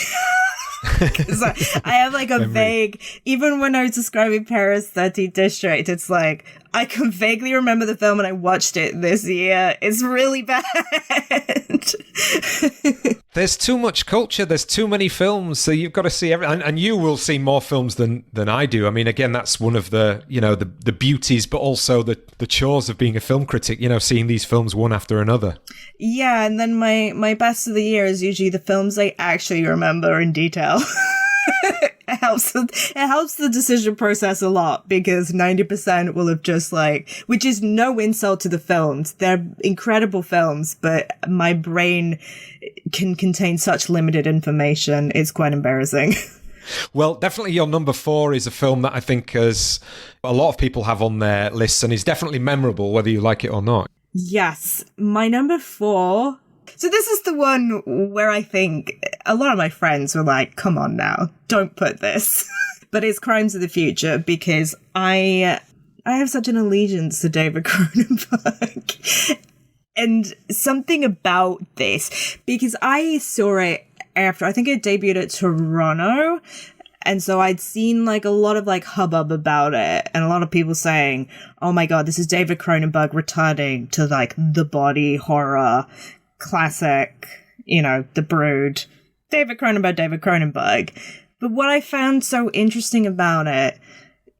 Because I have like a vague, even when I was describing Paris 13th District, it's like I can vaguely remember the film and I watched it this year. It's really bad. There's too much culture. There's too many films. So you've got to see everything. And you will see more films than I do. I mean, again, that's one of the, the beauties, but also the chores of being a film critic, seeing these films one after another. Yeah, and then my best of the year is usually the films I actually remember in detail. It helps the decision process a lot because 90% will have just which is no insult to the films. They're incredible films, but my brain can contain such limited information. It's quite embarrassing. Well, definitely your number 4 is a film that I think a lot of people have on their lists and is definitely memorable, whether you like it or not. Yes. My number 4. So this is the one where I think a lot of my friends were like, come on now, don't put this. But it's Crimes of the Future because I have such an allegiance to David Cronenberg. And something about this, because I saw it after, I think it debuted at Toronto. And so I'd seen a lot of hubbub about it and a lot of people saying, oh my God, this is David Cronenberg returning to the body horror classic, The Brood, David Cronenberg. But what I found so interesting about it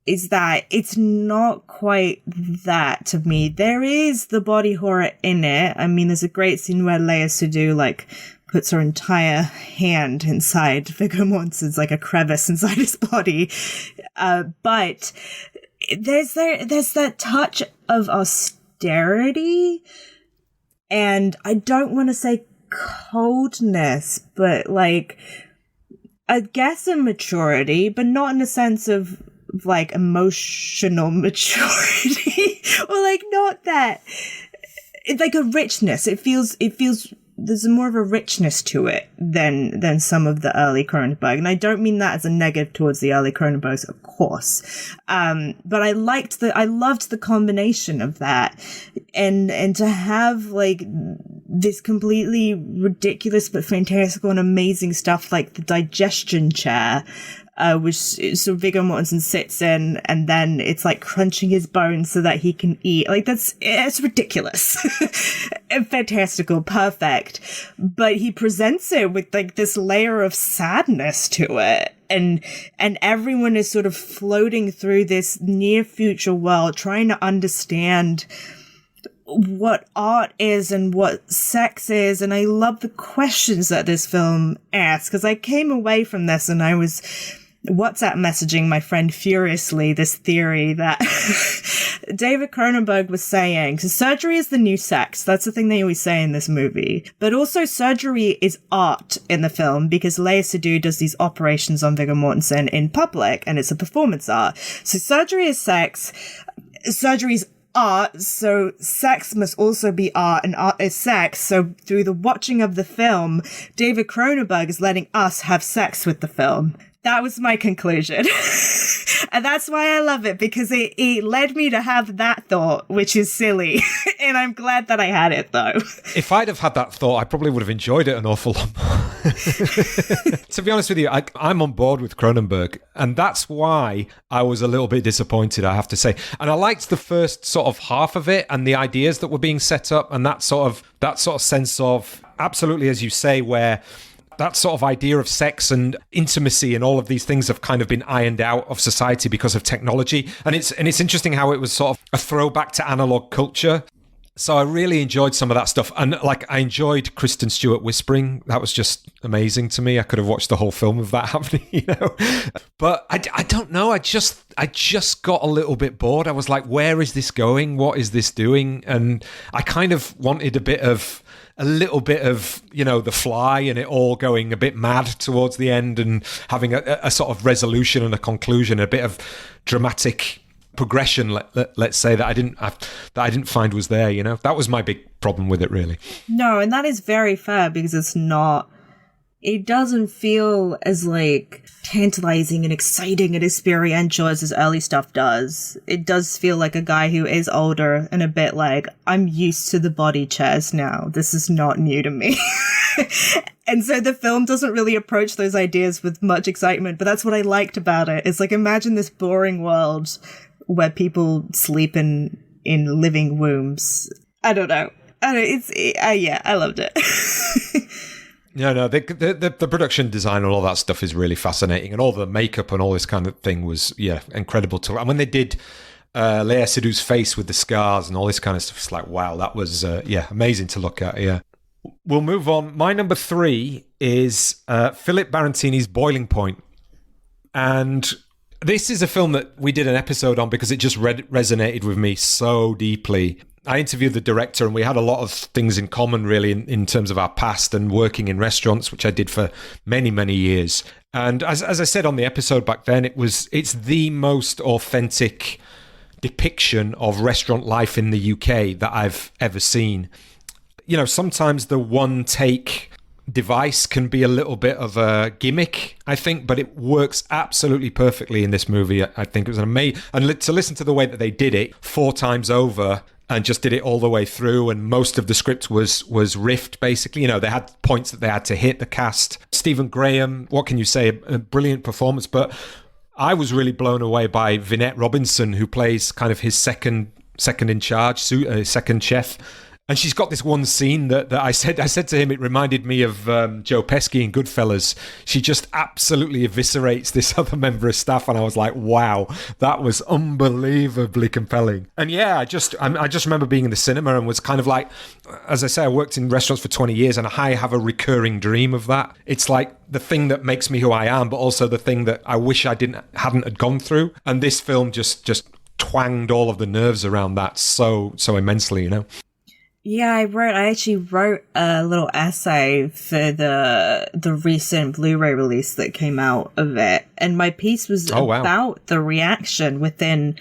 is that it's not quite that to me. There is the body horror in it. I mean, there's a great scene where Léa Seydoux, puts her entire hand inside Viggo Mortensen's, a crevice inside his body. But there's that touch of austerity. And I don't want to say coldness, but I guess a maturity, but not in a sense of emotional maturity or not that. It's a richness. It feels there's more of a richness to it than some of the early Cronenberg. And I don't mean that as a negative towards the early Cronenbergs, of course. But I loved the combination of that. And to have this completely ridiculous but fantastical and amazing stuff like the digestion chair, which so Viggo Mortensen sits in and then it's crunching his bones so that he can eat. It's ridiculous. And fantastical, perfect. But he presents it with this layer of sadness to it. And everyone is sort of floating through this near future world, trying to understand what art is and what sex is. And I love the questions that this film asks, because I came away from this and I was WhatsApp messaging my friend furiously this theory that David Cronenberg was saying, so surgery is the new sex. That's the thing they always say in this movie. But also surgery is art in the film because Léa Seydoux does these operations on Viggo Mortensen in public and it's a performance art. So surgery is sex. Surgery is art, so sex must also be art, and art is sex. So through the watching of the film, David Cronenberg is letting us have sex with the film. That was my conclusion. And that's why I love it, because it led me to have that thought, which is silly. And I'm glad that I had it, though. If I'd have had that thought, I probably would have enjoyed it an awful lot more. To be honest with you, I'm on board with Cronenberg. And that's why I was a little bit disappointed, I have to say. And I liked the first sort of half of it and the ideas that were being set up and that sort of sense of, absolutely, as you say, where that sort of idea of sex and intimacy and all of these things have kind of been ironed out of society because of technology. And it's interesting how it was sort of a throwback to analog culture. So I really enjoyed some of that stuff. And I enjoyed Kristen Stewart whispering. That was just amazing to me. I could have watched the whole film of that happening, But I don't know. I just got a little bit bored. I was like, where is this going? What is this doing? And I kind of wanted a little bit of, The Fly and it all going a bit mad towards the end and having a sort of resolution and a conclusion, a bit of dramatic progression, let's say, that I didn't find was there, That was my big problem with it, really. No, and that is very fair because it doesn't feel as tantalizing and exciting and experiential as his early stuff does. It does feel like a guy who is older and a bit I'm used to the body chairs now. This is not new to me. And so the film doesn't really approach those ideas with much excitement, but that's what I liked about it. It's imagine this boring world where people sleep in living wombs. I don't know. Yeah, I loved it. No, the production design and all that stuff is really fascinating, and all the makeup and all this kind of thing was, incredible to. And when they did Léa Seydoux's face with the scars and all this kind of stuff, it's wow, that was amazing to look at. Yeah, we'll move on. My number 3 is Philip Barantini's Boiling Point. And this is a film that we did an episode on because it just resonated with me so deeply. I interviewed the director and we had a lot of things in common, really, in terms of our past and working in restaurants, which I did for many, many years. And as I said on the episode back then, it's the most authentic depiction of restaurant life in the UK that I've ever seen. You know, sometimes the one take device can be a little bit of a gimmick, I think, but it works absolutely perfectly in this movie. I think it was an amazing, and to listen to the way that they did it 4 times over and just did it all the way through, and most of the script was riffed, basically. You know, they had points that they had to hit. The cast, Stephen Graham, what can you say, a brilliant performance. But I was really blown away by Vinette Robinson, who plays kind of his second in charge, second chef. And she's got this one scene that I said to him, it reminded me of Joe Pesci in Goodfellas. She just absolutely eviscerates this other member of staff, and I was like, wow, that was unbelievably compelling. And yeah, I just remember being in the cinema and was kind of like, as I say, I worked in restaurants for 20 years, and I have a recurring dream of that. It's like the thing that makes me who I am, but also the thing that I wish I hadn't had gone through. And this film just twanged all of the nerves around that so immensely, you know. Yeah, I actually wrote a little essay for the recent Blu-ray release that came out of it. And my piece was about the reaction within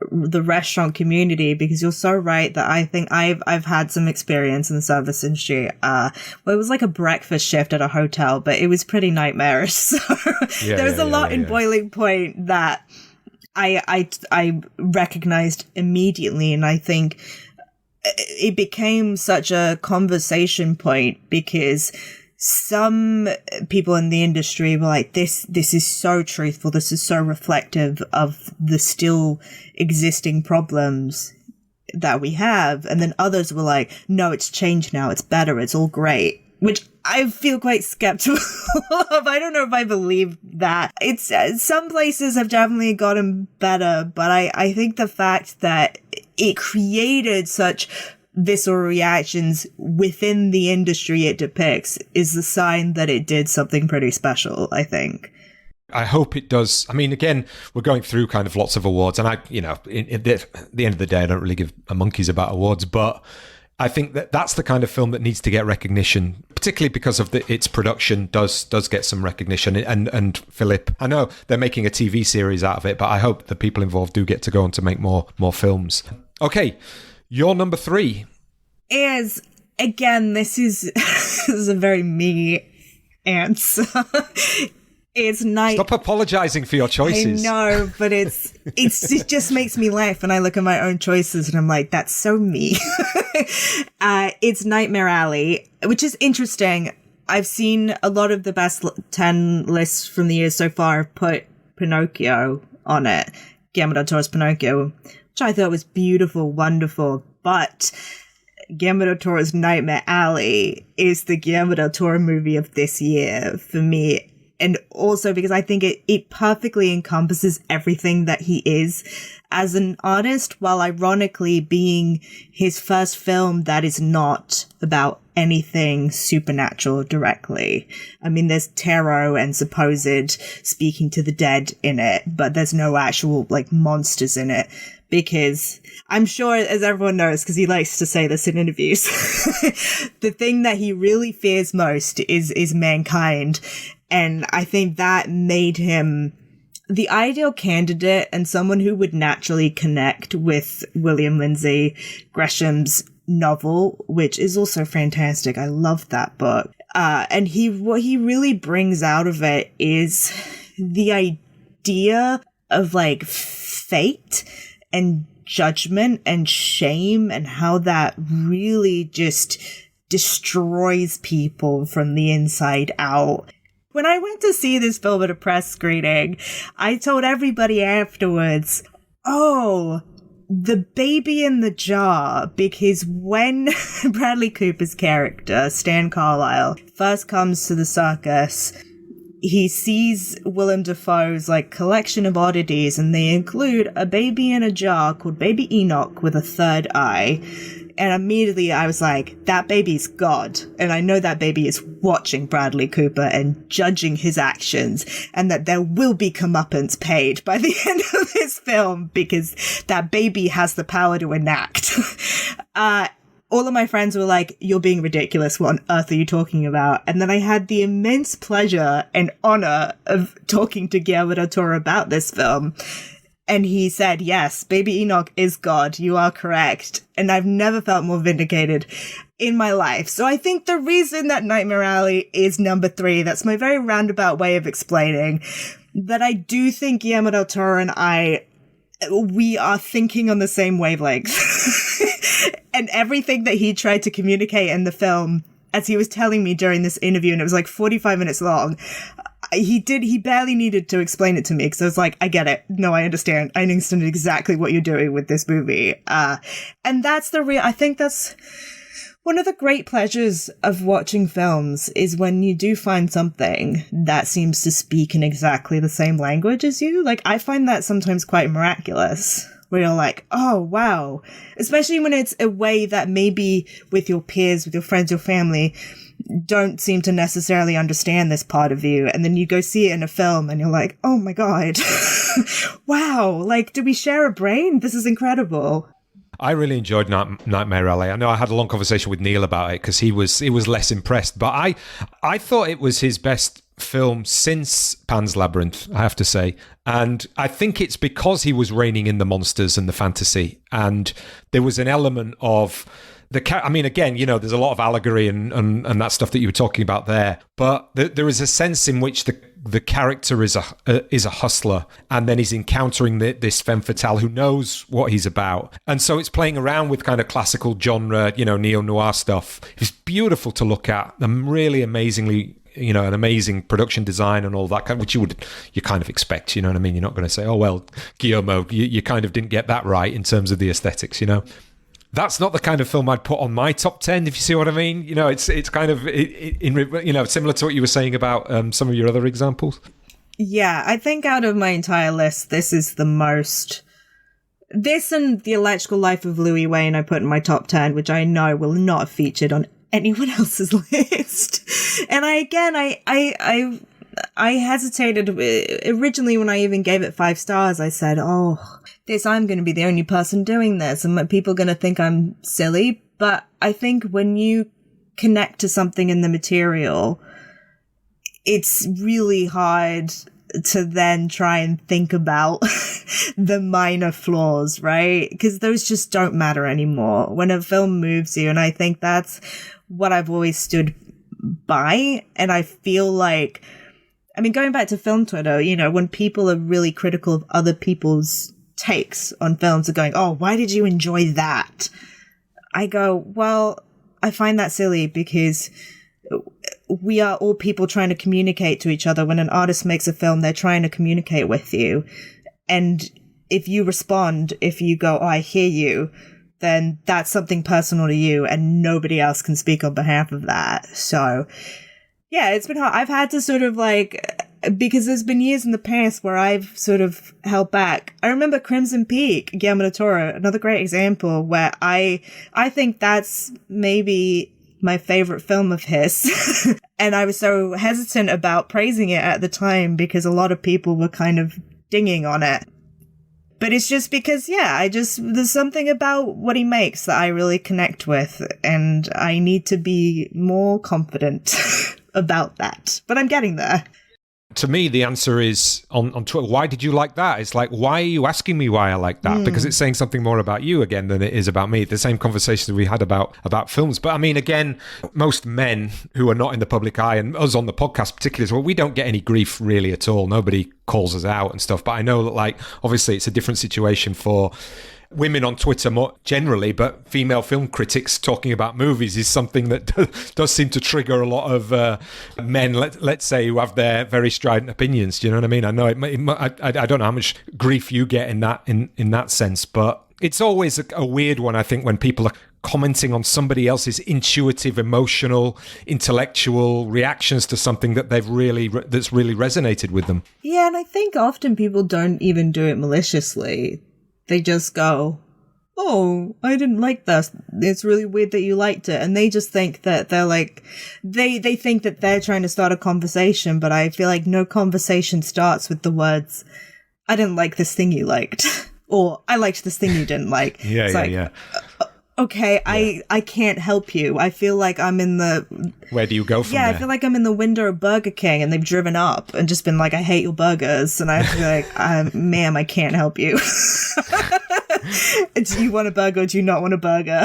the restaurant community, because you're so right that I think I've had some experience in the service industry where it was like a breakfast shift at a hotel, but it was pretty nightmarish. So there was a lot in Boiling Point that I recognized immediately, and I think it became such a conversation point because some people in the industry were like, this is so truthful, this is so reflective of the still existing problems that we have. And then others were like, no, it's changed now, it's better, it's all great. Which I feel quite skeptical of. I don't know if I believe that. It's some places have definitely gotten better, but I think the fact that it created such visceral reactions within the industry it depicts is the sign that it did something pretty special, I think. I hope it does. I mean, again, we're going through kind of lots of awards, and at the end of the day, I don't really give a monkeys about awards, but I think that's the kind of film that needs to get recognition, particularly because of its production does get some recognition. And Philip, I know they're making a TV series out of it, but I hope the people involved do get to go on to make more films. Okay, your number 3 is, again, this is a very me answer. It's night. Stop apologizing for your choices. I know, but it just makes me laugh when I look at my own choices and I'm like, that's so me. It's Nightmare Alley, which is interesting. I've seen a lot of the best 10 lists from the year so far put Pinocchio on it. Guillermo del Toro's Pinocchio, which I thought was beautiful, wonderful, but Guillermo del Toro's Nightmare Alley is the Guillermo del Toro movie of this year for me. And also because I think it perfectly encompasses everything that he is as an artist, while ironically being his first film that is not about anything supernatural directly. I mean, there's tarot and supposed speaking to the dead in it, but there's no actual, like, monsters in it. Because I'm sure, as everyone knows, because he likes to say this in interviews, the thing that he really fears most is mankind. And I think that made him the ideal candidate and someone who would naturally connect with William Lindsay Gresham's novel, which is also fantastic. I love that book. And what he really brings out of it is the idea of, like, fate and judgment and shame, and how that really just destroys people from the inside out. When I went to see this film at a press screening, I told everybody afterwards, oh, the baby in the jar, because when Bradley Cooper's character, Stan Carlisle, first comes to the circus, he sees Willem Dafoe's, like, collection of oddities, and they include a baby in a jar called Baby Enoch with a third eye. And immediately I was like, that baby's God. And I know that baby is watching Bradley Cooper and judging his actions, and that there will be comeuppance paid by the end of this film because that baby has the power to enact. All of my friends were like, you're being ridiculous. What on earth are you talking about? And then I had the immense pleasure and honor of talking to Guillermo del Toro about this film. And he said, yes, Baby Enoch is God. You are correct. And I've never felt more vindicated in my life. So I think the reason that Nightmare Alley is number 3, that's my very roundabout way of explaining that I do think Guillermo del Toro and we are thinking on the same wavelength. And everything that he tried to communicate in the film, as he was telling me during this interview, and it was like 45 minutes long, he barely needed to explain it to me because I was like, I get it. No, I understand. I understand exactly what you're doing with this movie. And that's I think that's one of the great pleasures of watching films is when you do find something that seems to speak in exactly the same language as you. Like, I find that sometimes quite miraculous, where you're like, oh, wow. Especially when it's a way that maybe with your peers, with your friends, your family, don't seem to necessarily understand this part of you. And then you go see it in a film and you're like, oh my God, wow. Like, do we share a brain? This is incredible. I really enjoyed Nightmare Alley. I know I had a long conversation with Neil about it because he was less impressed. But I thought it was his best film since Pan's Labyrinth, I have to say. And I think it's because he was reining in the monsters and the fantasy. And there was an element of again, there's a lot of allegory and that stuff that you were talking about there. But there is a sense in which the character is a hustler, and then he's encountering this femme fatale who knows what he's about, and so it's playing around with kind of classical genre, neo-noir stuff. It's beautiful to look at, and really amazingly, an amazing production design and all that kind, which you kind of expect. You know what I mean? You're not going to say, oh well, Guillermo, you kind of didn't get that right in terms of the aesthetics. That's not the kind of film I'd put on my top 10, if you see what I mean. It's kind of similar to what you were saying about some of your other examples. Yeah, I think out of my entire list, this is the most. This and The Electrical Life of Louis Wayne I put in my top 10, which I know will not have featured on anyone else's list. And I hesitated originally when I even gave it 5 stars. I said, I'm going to be the only person doing this, and people are going to think I'm silly. But I think when you connect to something in the material, it's really hard to then try and think about the minor flaws, right? Because those just don't matter anymore when a film moves you. And I think that's what I've always stood by. And I feel like, going back to film Twitter, when people are really critical of other people's takes on films, are going, oh, why did you enjoy that? I go, well, I find that silly because we are all people trying to communicate to each other. When an artist makes a film, they're trying to communicate with you. And if you respond, if you go, oh, I hear you, then that's something personal to you and nobody else can speak on behalf of that. So yeah, it's been hard. I've had to sort of because there's been years in the past where I've sort of held back. I remember Crimson Peak, Guillermo del Toro, another great example where I think that's maybe my favorite film of his. And I was so hesitant about praising it at the time because a lot of people were kind of dinging on it. But it's just because, there's something about what he makes that I really connect with, and I need to be more confident about that. But I'm getting there. To me, the answer is on Twitter, why did you like that? It's like, why are you asking me why I like that? Because it's saying something more about you again than it is about me. The same conversation we had about films. But again, most men who are not in the public eye, and us on the podcast particularly as well, we don't get any grief really at all. Nobody calls us out and stuff. But I know that obviously it's a different situation for women on Twitter more generally, but female film critics talking about movies is something that does seem to trigger a lot of men, let's say, who have their very strident opinions. Do you know what I mean? I know I don't know how much grief you get in that sense, but it's always a weird one, I think, when people are commenting on somebody else's intuitive, emotional, intellectual reactions to something that that's really resonated with them. Yeah, and I think often people don't even do it maliciously. They just go, oh, I didn't like this. It's really weird that you liked it. And they just think that they're like, they think that they're trying to start a conversation, but I feel like no conversation starts with the words, I didn't like this thing you liked, or I liked this thing you didn't like. Yeah. Okay, yeah. I can't help you. I feel like I'm in the... Where do you go from there? I feel like I'm in the window of Burger King and they've driven up and just been like, I hate your burgers. And I have to be like, ma'am, I can't help you. Do you want a burger or do you not want a burger?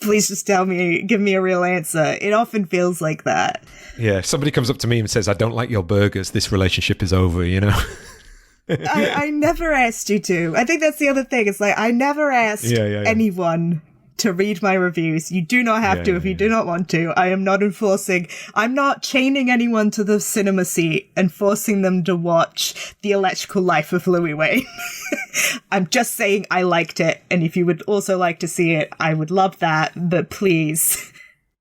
Please just give me a real answer. It often feels like that. Yeah, if somebody comes up to me and says, I don't like your burgers, this relationship is over, you know? I never asked you to. I think that's the other thing. It's like, I never asked anyone to read my reviews. You do not have to if you do not want to. I am not I'm not chaining anyone to the cinema seat and forcing them to watch The Electrical Life of Louis Wayne. I'm just saying I liked it, and if you would also like to see it, I would love that, but please,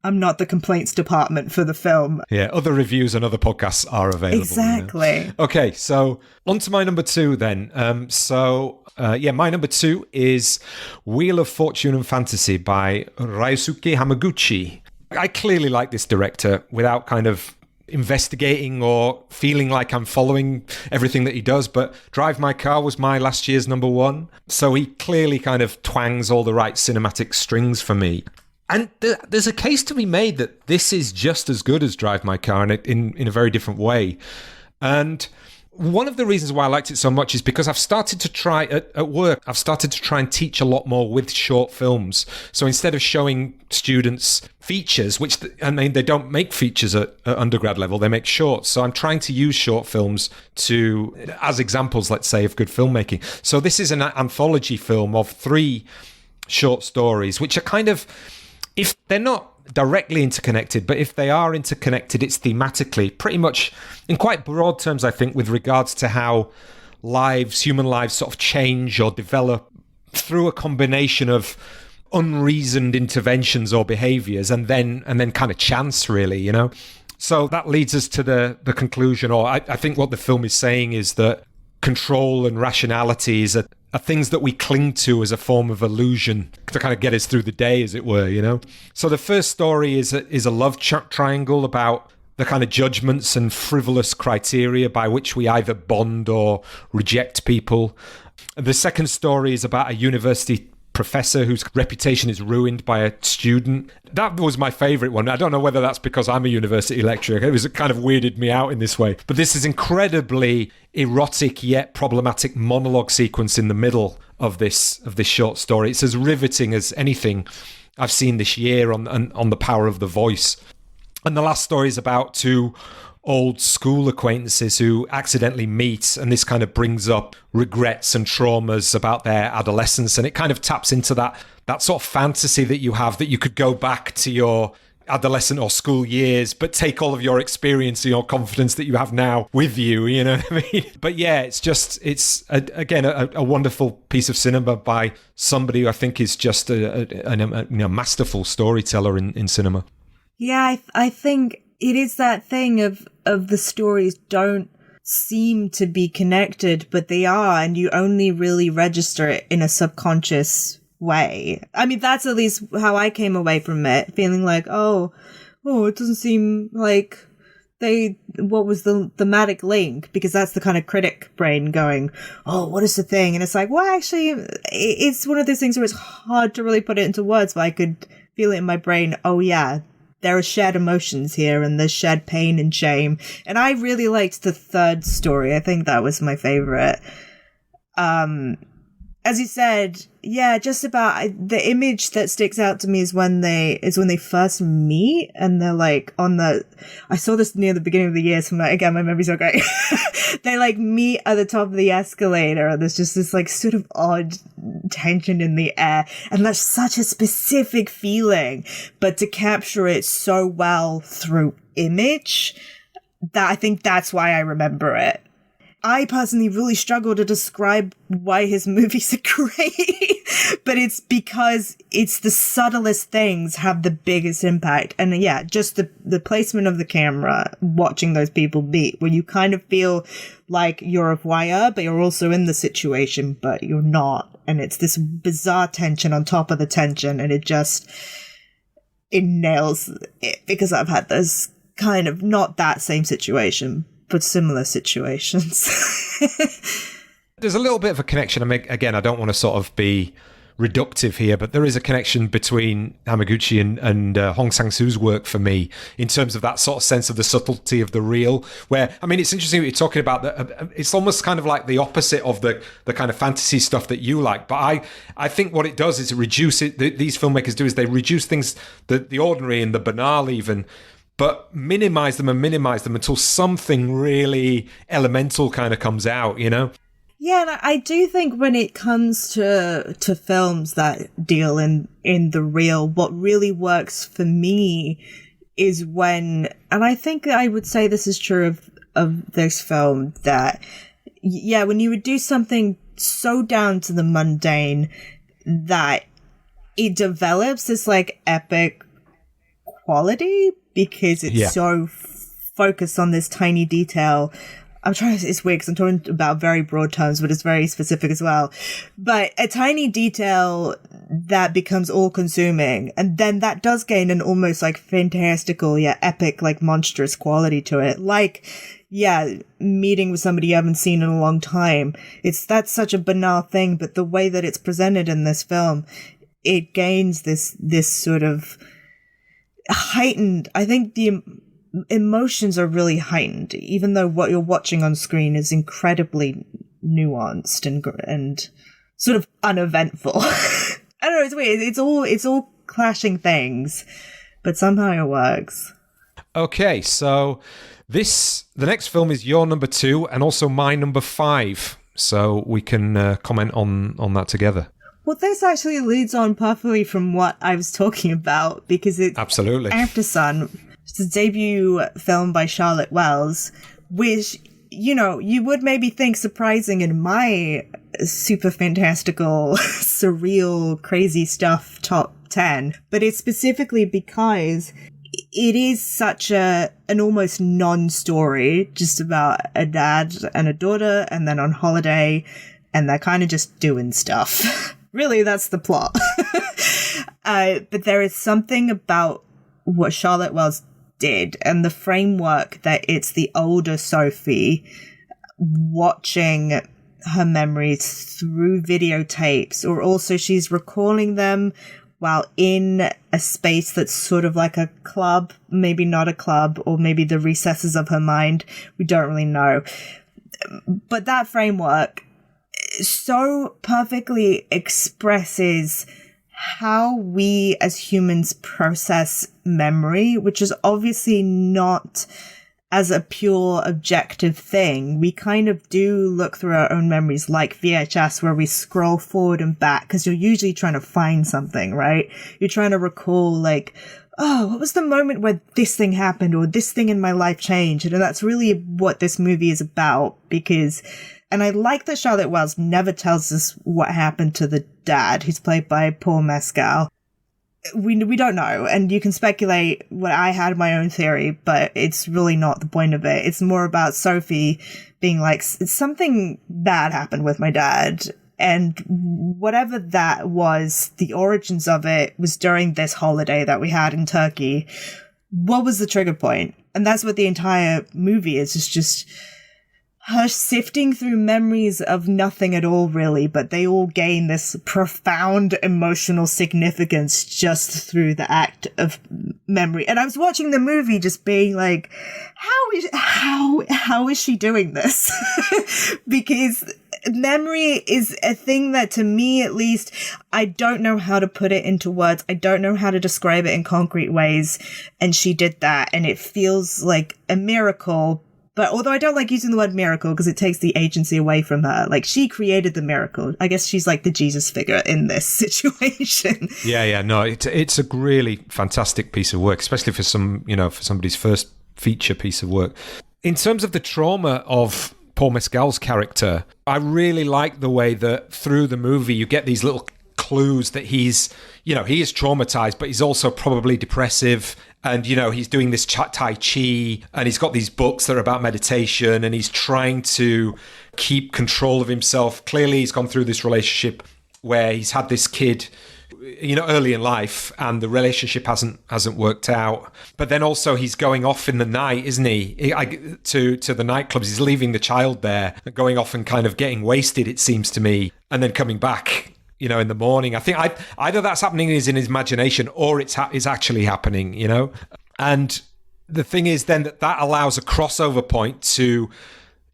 I'm not the complaints department for the film. Yeah, other reviews and other podcasts are available. Exactly. You know? Okay, so on to my number 2 then. My number 2 is Wheel of Fortune and Fantasy by Ryosuke Hamaguchi. I clearly like this director without kind of investigating or feeling like I'm following everything that he does, but Drive My Car was my last year's number 1. So he clearly kind of twangs all the right cinematic strings for me. And there's a case to be made that this is just as good as Drive My Car in a very different way. And one of the reasons why I liked it so much is because I've started to try, at work, I've started to try and teach a lot more with short films. So instead of showing students features, they don't make features at undergrad level, they make shorts. So I'm trying to use short films as examples, let's say, of good filmmaking. So this is an anthology film of 3 short stories, which are kind of, if they're not directly interconnected, but if they are interconnected, it's thematically pretty much in quite broad terms, I think, with regards to how human lives sort of change or develop through a combination of unreasoned interventions or behaviors and then kind of chance, really, you know? So that leads us to the conclusion, or I think what the film is saying is that control and rationality are things that we cling to as a form of illusion to kind of get us through the day, as it were, you know? So the first story is a love triangle about the kind of judgments and frivolous criteria by which we either bond or reject people. The second story is about a university professor whose reputation is ruined by a student. That was my favourite one. I don't know whether that's because I'm a university lecturer. It kind of weirded me out in this way. But this is incredibly erotic yet problematic monologue sequence in the middle of this short story. It's as riveting as anything I've seen this year on the power of the voice. And the last story is about 2 old school acquaintances who accidentally meet, and this kind of brings up regrets and traumas about their adolescence, and it kind of taps into that sort of fantasy that you have, that you could go back to your adolescent or school years, but take all of your experience and your confidence that you have now with you, you know what I mean? But yeah, it's a wonderful piece of cinema by somebody who I think is just a masterful storyteller in cinema. Yeah, I think it is that thing of the stories don't seem to be connected, but they are, and you only really register it in a subconscious way. I mean, that's at least how I came away from it, feeling like, oh, it doesn't seem like what was the thematic link? Because that's the kind of critic brain going, oh, what is the thing? And it's like, well, actually, it's one of those things where it's hard to really put it into words, but I could feel it in my brain. Oh, yeah. There are shared emotions here, and there's shared pain and shame. And I really liked the third story. I think that was my favorite. As you said, yeah, just about the image that sticks out to me is when they first meet, and they're like I saw this near the beginning of the year, so again, my memory's not great. They like meet at the top of the escalator, and there's just this like sort of odd tension in the air, and that's such a specific feeling, but to capture it so well through image, that I think that's why I remember it. I personally really struggle to describe why his movies are great, but it's because it's the subtlest things have the biggest impact. And yeah, just the placement of the camera, watching those people meet, where you kind of feel like you're a voyeur, but you're also in the situation, but you're not. And it's this bizarre tension on top of the tension, and it nails it, because I've had those kind of, not that same situation, but similar situations. There's a little bit of a connection. I mean, again, I don't want to sort of be reductive here, but there is a connection between Hamaguchi and Hong Sang-soo's work for me, in terms of that sort of sense of the subtlety of the real, where, I mean, it's interesting what you're talking about. It's almost kind of like the opposite of the kind of fantasy stuff that you like. But I think what it does is it reduces, these filmmakers do, is they reduce things, the ordinary and the banal even, but minimize them until something really elemental kind of comes out, you know? Yeah, and I do think when it comes to films that deal in the real, what really works for me is when, and I think I would say this is true of this film, that, yeah, when you would do something so down to the mundane that it develops this, like, epic quality, because it's so focused on this tiny detail. It's weird because I'm talking about very broad terms, but it's very specific as well. But a tiny detail that becomes all-consuming, and then that does gain an almost, like, fantastical, epic, like, monstrous quality to it. Like, meeting with somebody you haven't seen in a long time. That's such a banal thing, but the way that it's presented in this film, it gains this sort of heightened, I think the emotions are really heightened, even though what you're watching on screen is incredibly nuanced and sort of uneventful. I don't know, it's weird. It's all clashing things, but somehow it works. Okay, so the next film is your number 2 and also my number 5, so we can comment on that together. Well, this actually leads on perfectly from what I was talking about, because it's absolutely After Sun. It's a debut film by Charlotte Wells, which, you know, you would maybe think surprising in my super fantastical, surreal, crazy stuff top 10. But it's specifically because it is such an almost non-story, just about a dad and a daughter, and then on holiday, and they're kind of just doing stuff. Really, that's the plot. But there is something about what Charlotte Wells did, and the framework that it's the older Sophie watching her memories through videotapes, or also she's recalling them while in a space that's sort of like a club, maybe not a club, or maybe the recesses of her mind. We don't really know. But that framework so perfectly expresses how we as humans process memory, which is obviously not as a pure objective thing. We kind of do look through our own memories like VHS, where we scroll forward and back, because you're usually trying to find something, right? You're trying to recall, like, oh, what was the moment where this thing happened, or this thing in my life changed? And that's really what this movie is about, because, and I like that Charlotte Wells never tells us what happened to the dad, who's played by Paul Mescal. We don't know, and you can speculate. What I had my own theory, but it's really not the point of it. It's more about Sophie being like, something bad happened with my dad, and whatever that was, the origins of it was during this holiday that we had in Turkey. What was the trigger point? And that's what the entire movie is. It's just her sifting through memories of nothing at all, really, but they all gain this profound emotional significance just through the act of memory. And I was watching the movie just being like, how is she doing this? Because memory is a thing that, to me at least, I don't know how to put it into words. I don't know how to describe it in concrete ways. And she did that, and it feels like a miracle. But although I don't like using the word miracle because it takes the agency away from her, like, she created the miracle. I guess she's like the Jesus figure in this situation. Yeah, no, it's a really fantastic piece of work, especially for somebody's first feature piece of work. In terms of the trauma of Paul Mescal's character. I really like the way that through the movie you get these little clues that he's, he is traumatized, but he's also probably depressive. And, he's doing this Tai Chi, and he's got these books that are about meditation, and he's trying to keep control of himself. Clearly, he's gone through this relationship where he's had this kid, early in life, and the relationship hasn't worked out. But then also he's going off in the night, isn't he? To the nightclubs. He's leaving the child there, going off and kind of getting wasted, it seems to me, and then coming back, in the morning. I think either that's happening in his imagination or it's actually happening, And the thing is then that allows a crossover point to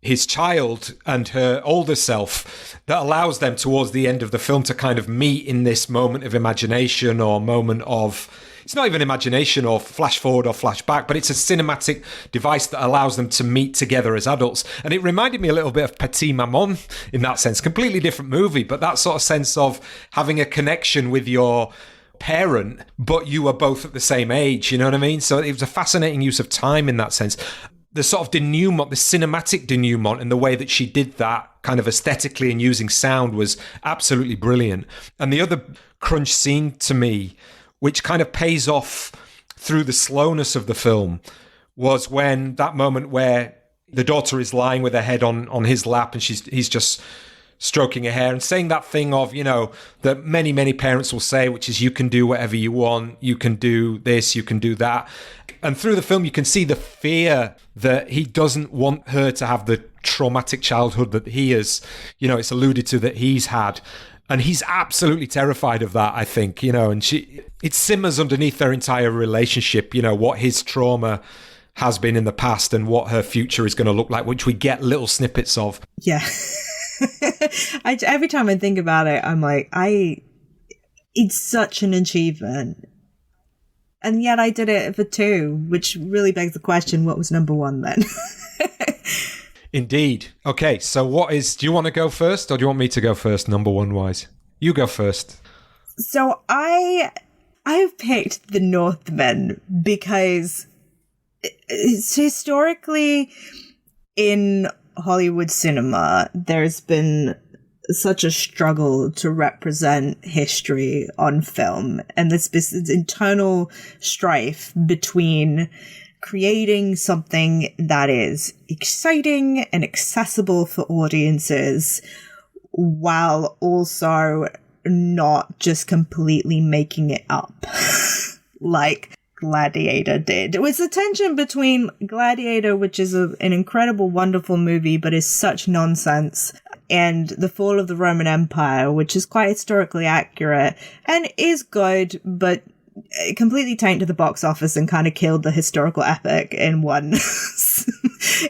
his child and her older self that allows them towards the end of the film to kind of meet in this moment of imagination or moment of, it's not even imagination or flash forward or flash back, but it's a cinematic device that allows them to meet together as adults. And it reminded me a little bit of Petit Maman in that sense. Completely different movie, but that sort of sense of having a connection with your parent, but you were both at the same age, you know what I mean? So it was a fascinating use of time in that sense. The sort of denouement, the cinematic denouement, and the way that she did that kind of aesthetically and using sound was absolutely brilliant. And the other crunch scene to me, which kind of pays off through the slowness of the film, was when that moment where the daughter is lying with her head on his lap and he's just stroking her hair and saying that thing of, that many, many parents will say, which is, you can do whatever you want, you can do this, you can do that. And through the film, you can see the fear that he doesn't want her to have the traumatic childhood that he has, it's alluded to that he's had. And he's absolutely terrified of that, I think, and it simmers underneath their entire relationship, what his trauma has been in the past and what her future is going to look like, which we get little snippets of. Yeah. Every time I think about it, I'm like, it's such an achievement. And yet I did it for 2, which really begs the question, what was number 1 then? Indeed. Okay, so do you want to go first or do you want me to go first, number 1 wise? You go first. So I've picked The Northman because it's historically in Hollywood cinema, there's been such a struggle to represent history on film, and there's this internal strife between creating something that is exciting and accessible for audiences while also not just completely making it up like Gladiator did. It was the tension between Gladiator, which is an incredible, wonderful movie, but is such nonsense, and The Fall of the Roman Empire, which is quite historically accurate and is good, but completely tainted the box office and kind of killed the historical epic in one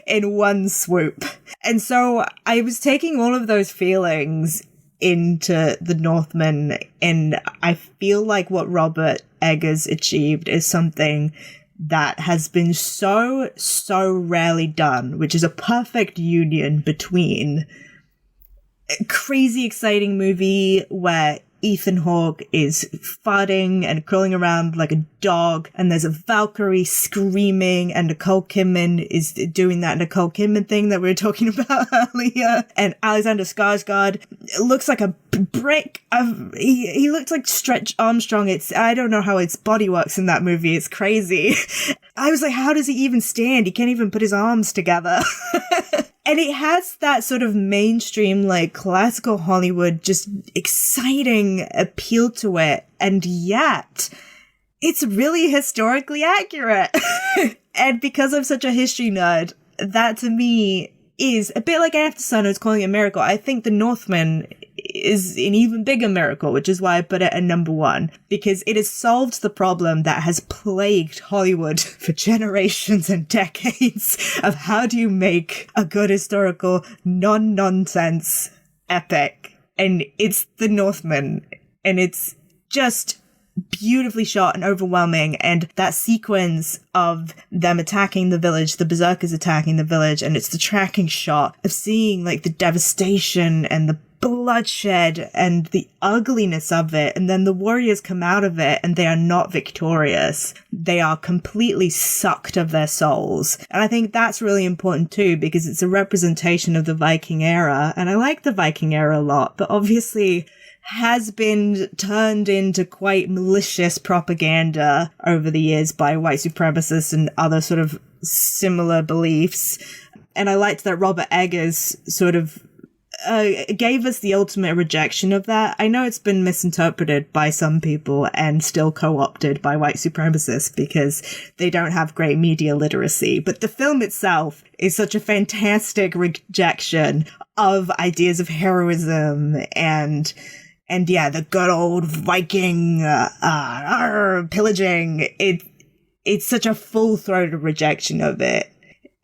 in one swoop. And so I was taking all of those feelings into The Northman, and I feel like what Robert Eggers achieved is something that has been so rarely done, which is a perfect union between a crazy exciting movie where Ethan Hawke is farting and crawling around like a dog, and there's a Valkyrie screaming, and Nicole Kidman is doing that Nicole Kidman thing that we were talking about earlier, and Alexander Skarsgård looks like a brick. He looks like Stretch Armstrong. I don't know how his body works in that movie. It's crazy. I was like, how does he even stand? He can't even put his arms together. And it has that sort of mainstream, like, classical Hollywood, just exciting appeal to it. And yet, it's really historically accurate. And because I'm such a history nerd, that to me is a bit like After Sun was calling it a miracle. I think The Northman is an even bigger miracle, which is why I put it at number 1, because it has solved the problem that has plagued Hollywood for generations and decades of how do you make a good historical non-nonsense epic. And it's The Northman, and it's just beautifully shot and overwhelming, and that sequence of them attacking the village, the berserkers attacking the village, and it's the tracking shot of seeing like the devastation and the bloodshed and the ugliness of it, and then the warriors come out of it and they are not victorious. They are completely sucked of their souls. And I think that's really important too, because it's a representation of the Viking era, and I like the Viking era a lot, but obviously has been turned into quite malicious propaganda over the years by white supremacists and other sort of similar beliefs. And I liked that Robert Eggers sort of gave us the ultimate rejection of that. I know it's been misinterpreted by some people and still co-opted by white supremacists because they don't have great media literacy. But the film itself is such a fantastic rejection of ideas of heroism and yeah, the good old Viking pillaging. It's such a full-throated rejection of it.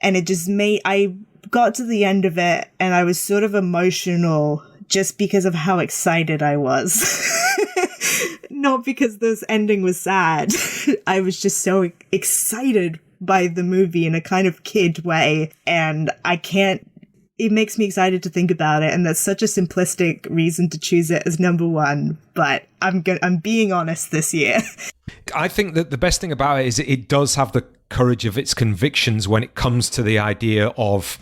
And it just I got to the end of it and I was sort of emotional just because of how excited I was. Not because this ending was sad. I was just so excited by the movie in a kind of kid way. And it makes me excited to think about it. And that's such a simplistic reason to choose it as number one. But I'm being honest this year. I think that the best thing about it is it does have the courage of its convictions when it comes to the idea of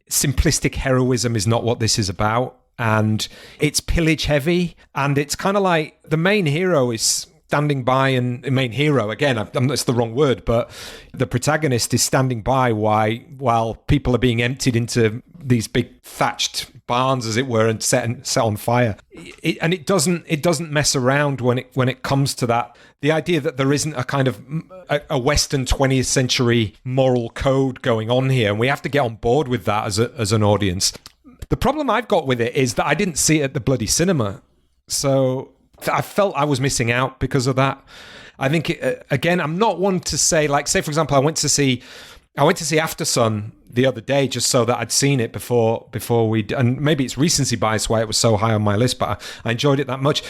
simplistic heroism is not what this is about. And it's pillage heavy. And it's kind of like the main hero is standing by, and the main hero, again, that's the wrong word, but the protagonist is standing by while people are being emptied into these big thatched barns, as it were, and set on fire. It doesn't mess around when it comes to that. The idea that there isn't a kind of a Western 20th century moral code going on here, and we have to get on board with that as an audience. The problem I've got with it is that I didn't see it at the bloody cinema, so I felt I was missing out because of that. I think, again, I'm not one to say, like, say, for example, I went to see After Sun the other day just so that I'd seen it before and maybe it's recency bias why it was so high on my list, but I enjoyed it that much.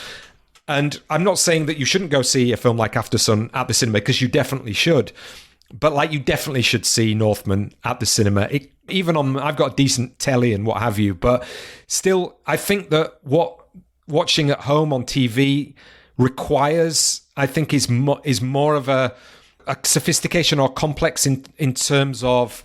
And I'm not saying that you shouldn't go see a film like After Sun at the cinema, because you definitely should. But like, you definitely should see Northman at the cinema. I've got a decent telly and what have you, but still, I think that what watching at home on TV requires, I think, is more of a sophistication or complex in terms of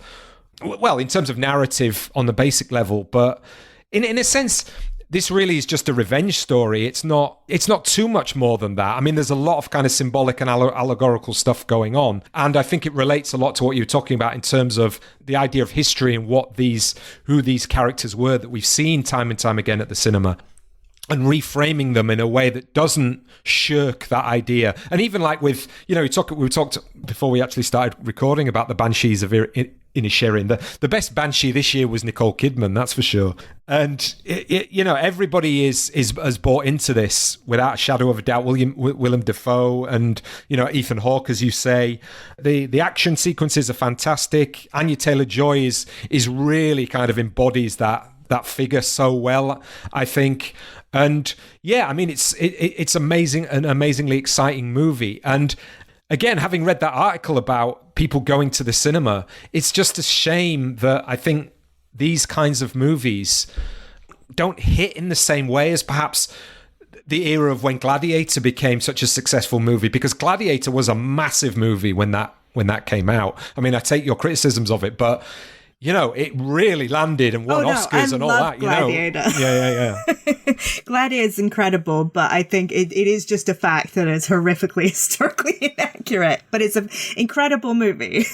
narrative on the basic level. But in a sense, this really is just a revenge story. It's not too much more than that. I mean, there's a lot of kind of symbolic and allegorical stuff going on. And I think it relates a lot to what you were talking about in terms of the idea of history and who these characters were that we've seen time and time again at the cinema, and reframing them in a way that doesn't shirk that idea. And even like with, we talked before we actually started recording about the Banshees of Inisherin. The best Banshee this year was Nicole Kidman, that's for sure. And everybody has bought into this without a shadow of a doubt. Willem Dafoe and Ethan Hawke, as you say. The action sequences are fantastic. Anya Taylor-Joy is really kind of embodies that figure so well, I think. And yeah, I mean, it's amazing, an amazingly exciting movie. And again, having read that article about people going to the cinema, it's just a shame that I think these kinds of movies don't hit in the same way as perhaps the era of when Gladiator became such a successful movie, because Gladiator was a massive movie when that came out. I mean, I take your criticisms of it, but it really landed and won Oscars and all that. Gladiator. Yeah. Gladiator is incredible, but I think it is just a fact that it's horrifically historically inaccurate. But it's an incredible movie.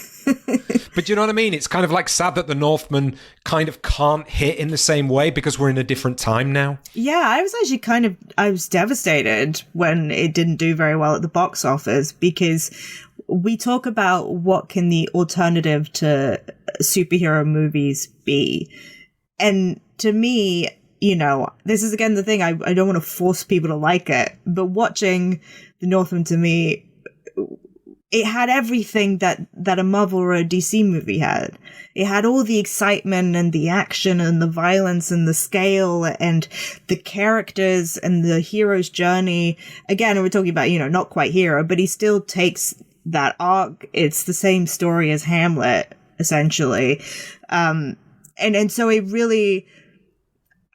But you know what I mean? It's kind of like sad that the Northman kind of can't hit in the same way because we're in a different time now. Yeah, I was actually I was devastated when it didn't do very well at the box office, because we talk about what can the alternative to superhero movies be. And to me, this is again the thing, I don't want to force people to like it, but watching The Northman, to me, it had everything that a Marvel or a DC movie had. It had all the excitement and the action and the violence and the scale and the characters and the hero's journey. Again, we're talking about, not quite hero, but he still takes that arc. It's the same story as Hamlet, essentially. And so it really,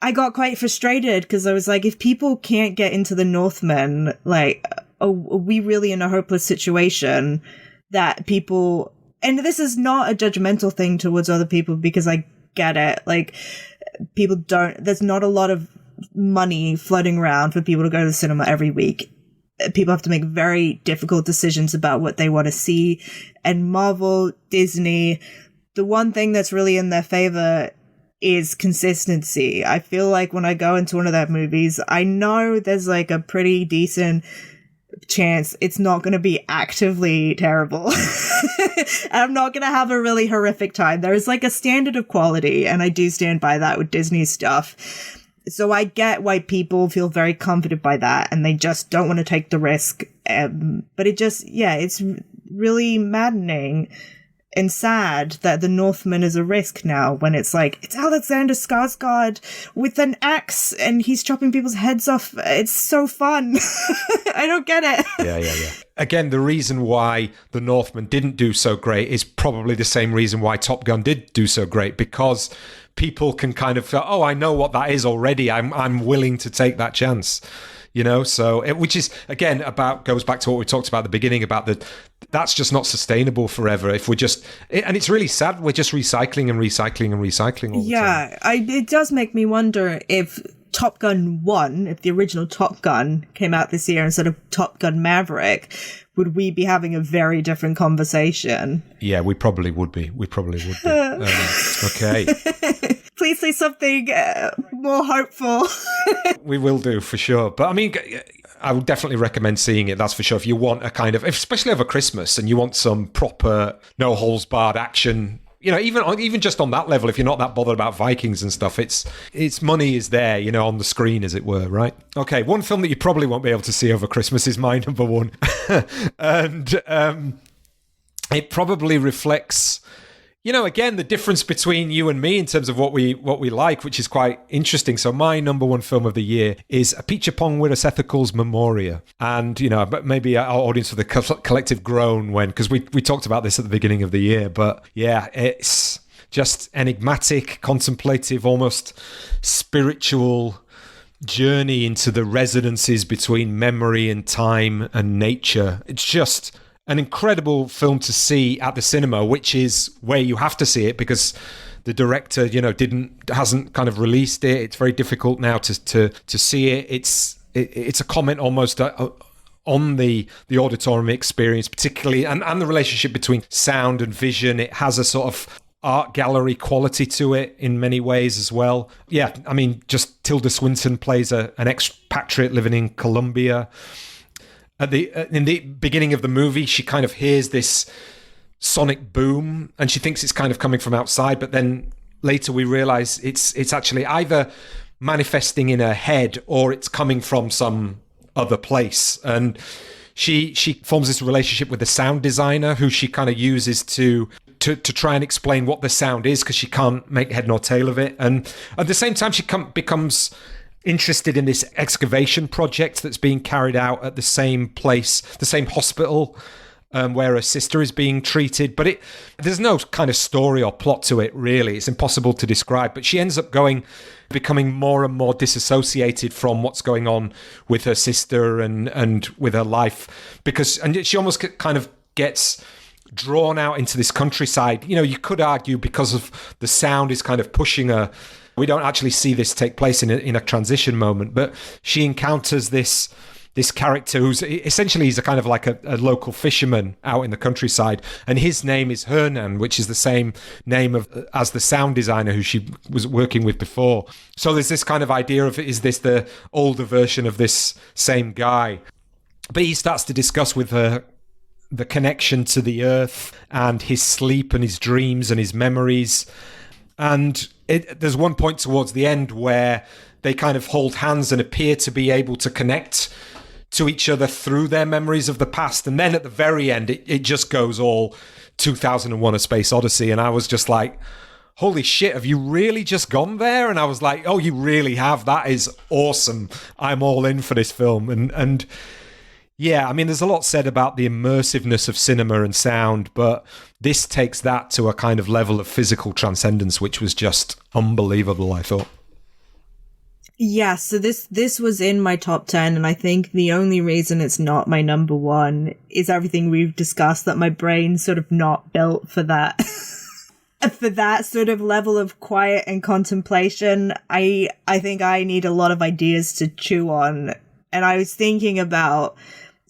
I got quite frustrated because I was like, if people can't get into the Northman, like, are we really in a hopeless situation that people... And this is not a judgmental thing towards other people because I get it. Like, people don't... There's not a lot of money floating around for people to go to the cinema every week. People have to make very difficult decisions about what they want to see. And Marvel, Disney, the one thing that's really in their favor is consistency. I feel like when I go into one of their movies, I know there's like a pretty decent chance it's not going to be actively terrible. I'm not going to have a really horrific time. There's like a standard of quality, and I do stand by that with Disney stuff. So I get why people feel very comforted by that, and they just don't want to take the risk. But it just, it's really maddening and sad that the Northman is a risk now, when it's like, it's Alexander Skarsgård with an axe and he's chopping people's heads off. It's so fun. I don't get it. Yeah. Again, the reason why the Northman didn't do so great is probably the same reason why Top Gun did do so great, because people can kind of go, oh, I know what that is already. I'm willing to take that chance. You know, so which is, again, goes back to what we talked about at the beginning about that's just not sustainable forever. If we're just, and it's really sad, we're just recycling and recycling and recycling all the time. It does make me wonder if Top Gun 1, if the original Top Gun came out this year instead of Top Gun Maverick, would we be having a very different conversation? Yeah, we probably would be. Okay. Please say something more hopeful. We will do, for sure. But I mean, I would definitely recommend seeing it, that's for sure. If you want a kind of, especially over Christmas, and you want some proper, no holes barred action, you know, even just on that level, if you're not that bothered about Vikings and stuff, it's money is there, you know, on the screen, as it were, right? Okay, one film that you probably won't be able to see over Christmas is my number one. And it probably reflects, you know, again, the difference between you and me in terms of what we like, which is quite interesting. So my number one film of the year is Apichatpong Weerasethakul's Memoria. And, you know, but maybe our audience for the collective groan because we talked about this at the beginning of the year. But yeah, it's just enigmatic, contemplative, almost spiritual journey into the resonances between memory and time and nature. It's just an incredible film to see at the cinema, which is where you have to see it because the director, you know, hasn't kind of released it. It's very difficult now to see it. It's a comment almost on the auditorium experience, particularly, and the relationship between sound and vision. It has a sort of art gallery quality to it in many ways as well. Yeah, I mean, just Tilda Swinton plays an expatriate living in Colombia. In the beginning of the movie, she kind of hears this sonic boom and she thinks it's kind of coming from outside, but then later we realize it's actually either manifesting in her head or it's coming from some other place. And she forms this relationship with the sound designer who she kind of uses to try and explain what the sound is, because she can't make head nor tail of it. And at the same time, she becomes interested in this excavation project that's being carried out at the same place, the same hospital where her sister is being treated. But there's no kind of story or plot to it, really. It's impossible to describe. But she ends up becoming more and more disassociated from what's going on with her sister and with her life, and she almost kind of gets drawn out into this countryside. You know, you could argue because of the sound is kind of pushing her. We don't actually see this take place in a transition moment, but she encounters this character who's essentially, he's a kind of like a local fisherman out in the countryside, and his name is Hernan, which is the same name as the sound designer who she was working with before. So there's this kind of idea of, is this the older version of this same guy? But he starts to discuss with her the connection to the earth and his sleep and his dreams and his memories. And there's one point towards the end where they kind of hold hands and appear to be able to connect to each other through their memories of the past. And then at the very end, it just goes all 2001: A Space Odyssey. And I was just like, holy shit, have you really just gone there? And I was like, oh, you really have. That is awesome. I'm all in for this film. And yeah, I mean, there's a lot said about the immersiveness of cinema and sound, but this takes that to a kind of level of physical transcendence, which was just unbelievable, I thought. Yeah, so this was in my top 10, and I think the only reason it's not my number one is everything we've discussed, that my brain's sort of not built for that. For that sort of level of quiet and contemplation. I think I need a lot of ideas to chew on. And I was thinking about,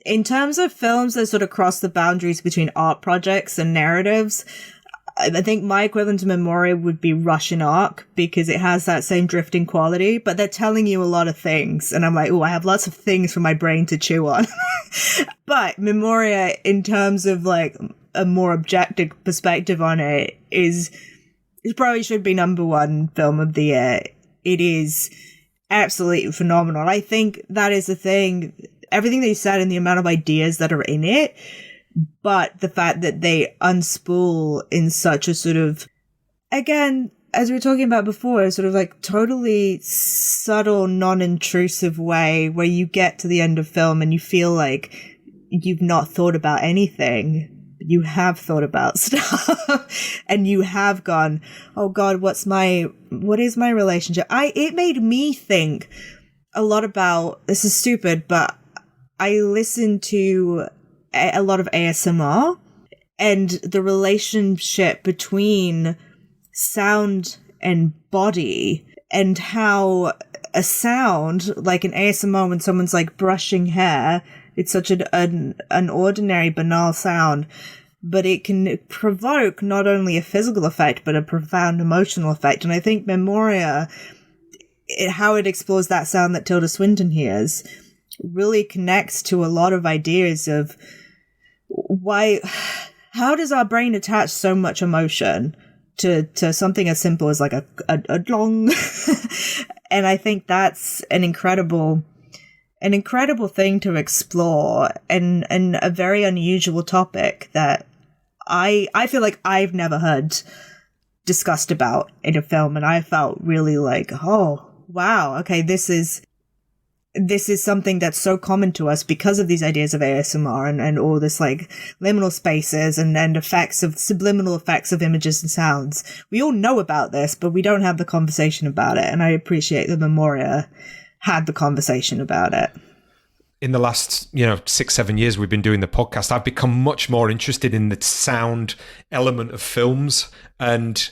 in terms of films that sort of cross the boundaries between art projects and narratives, I think my equivalent to Memoria would be Russian Ark, because it has that same drifting quality, but they're telling you a lot of things. And I'm like, oh, I have lots of things for my brain to chew on. But Memoria, in terms of like a more objective perspective on it, it probably should be number one film of the year. It is absolutely phenomenal. I think that is the thing. Everything they said and the amount of ideas that are in it, but the fact that they unspool in such a sort of, again, as we were talking about before, sort of like totally subtle, non-intrusive way where you get to the end of film and you feel like you've not thought about anything. You have thought about stuff and you have gone, oh God, what is my relationship? It made me think a lot about, this is stupid, but I listened to a lot of ASMR and the relationship between sound and body, and how a sound like an ASMR, when someone's like brushing hair, it's such an ordinary banal sound, but it can provoke not only a physical effect but a profound emotional effect. And I think Memoria, how it explores that sound that Tilda Swinton hears, really connects to a lot of ideas of how does our brain attach so much emotion to something as simple as like a dong. And I think that's an incredible thing to explore, and a very unusual topic that I feel like I've never heard discussed about in a film, and I felt really like, oh wow, okay, this is something that's so common to us because of these ideas of ASMR and all this like liminal spaces and effects of subliminal effects of images and sounds. We all know about this, but we don't have the conversation about it. And I appreciate that Memoria had the conversation about it. In the last, 6-7 years we've been doing the podcast, I've become much more interested in the sound element of films, and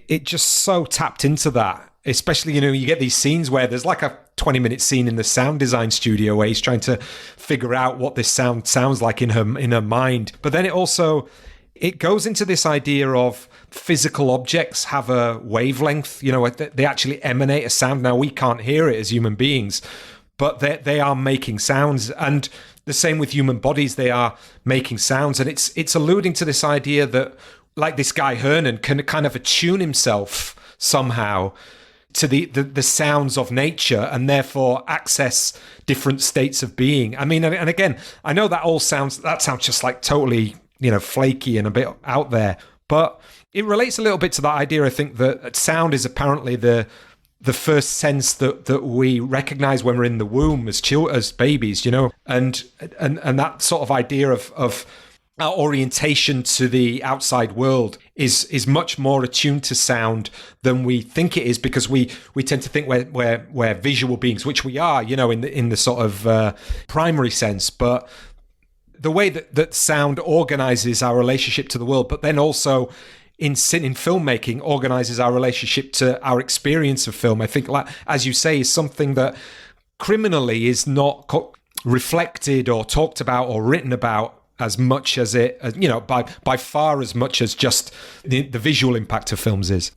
it just so tapped into that. Especially, you get these scenes where there's like a 20-minute scene in the sound design studio where he's trying to figure out what this sound sounds like in her mind. But then it goes into this idea of physical objects have a wavelength, they actually emanate a sound. Now, we can't hear it as human beings, but they are making sounds. And the same with human bodies, they are making sounds. And it's alluding to this idea that, like, this guy Hernan can kind of attune himself somehow to the sounds of nature, and therefore access different states of being. I mean, and again, I know that sounds just like totally, flaky and a bit out there, but it relates a little bit to that idea. I think that sound is apparently the first sense that we recognize when we're in the womb as babies, and that sort of idea of our orientation to the outside world is much more attuned to sound than we think it is, because we tend to think we're visual beings, which we are, in the sort of primary sense. But the way that sound organizes our relationship to the world, but then also in filmmaking organizes our relationship to our experience of film, I think, like, as you say, is something that criminally is not reflected or talked about or written about as much as it, by far as much as just the visual impact of films is.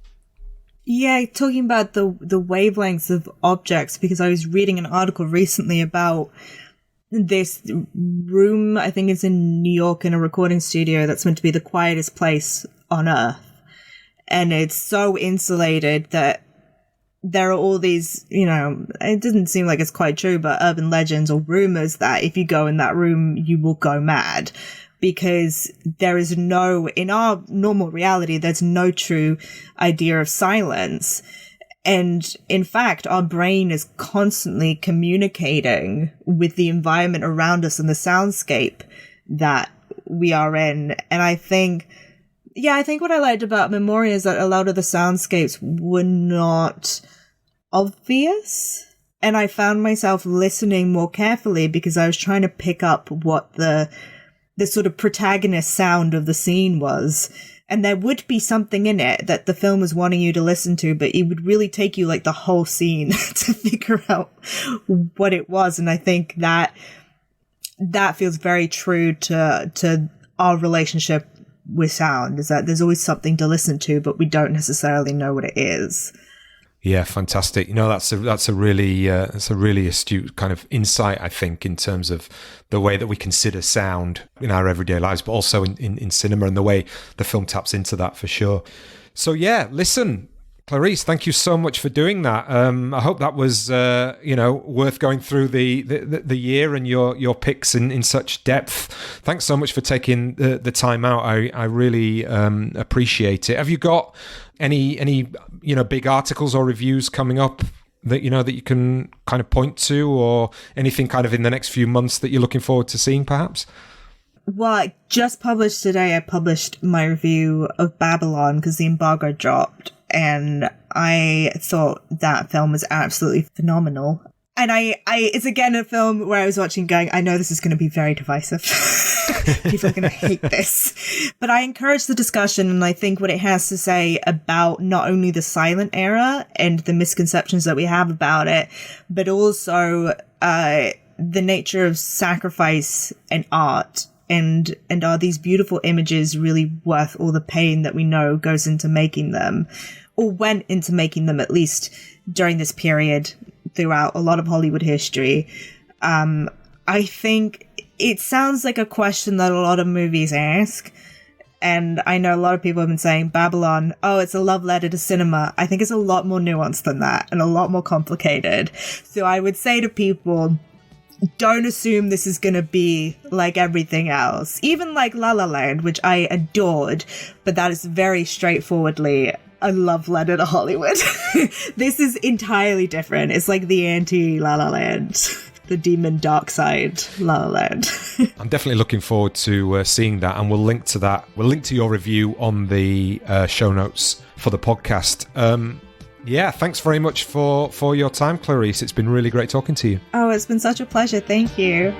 Yeah, talking about the wavelengths of objects, because I was reading an article recently about this room, I think it's in New York, in a recording studio that's meant to be the quietest place on Earth. And it's so insulated that there are all these, it doesn't seem like it's quite true, but urban legends or rumors that if you go in that room, you will go mad, because there is in our normal reality, there's no true idea of silence. And in fact, our brain is constantly communicating with the environment around us and the soundscape that we are in. And I think what I liked about Memoria is that a lot of the soundscapes were not obvious. And I found myself listening more carefully because I was trying to pick up what the sort of protagonist sound of the scene was. And there would be something in it that the film was wanting you to listen to, but it would really take you like the whole scene to figure out what it was. And I think that feels very true to our relationship with sound, is that there's always something to listen to, but we don't necessarily know what it is. Yeah, fantastic. That's a really astute kind of insight, I think, in terms of the way that we consider sound in our everyday lives, but also in cinema, and the way the film taps into that for sure. So yeah, listen, Clarisse, thank you so much for doing that. I hope that was worth going through the year and your picks in such depth. Thanks so much for taking the time out. I really appreciate it. Have you got any big articles or reviews coming up that you can kind of point to, or anything kind of in the next few months that you're looking forward to seeing, perhaps? Well, I just published today. I published my review of Babylon because the embargo dropped, and I thought that film was absolutely phenomenal. And it's again a film where I was watching going, I know this is going to be very divisive. People are going to hate this. But I encourage the discussion, and I think what it has to say about not only the silent era and the misconceptions that we have about it, but also the nature of sacrifice and art. And are these beautiful images really worth all the pain that we know goes into making them, or went into making them, at least during this period throughout a lot of Hollywood history? I think it sounds like a question that a lot of movies ask. And I know a lot of people have been saying Babylon, oh, it's a love letter to cinema. I think it's a lot more nuanced than that and a lot more complicated. So I would say to people, don't assume this is going to be like everything else. Even like La La Land, which I adored, but that is very straightforwardly a love letter to Hollywood. This is entirely different. It's like the anti-La La Land, the demon dark side La La Land. I'm definitely looking forward to seeing that, and we'll link to that. We'll link to your review on the show notes for the podcast. Yeah, thanks very much for your time, Clarisse. It's been really great talking to you. Oh, it's been such a pleasure. Thank you.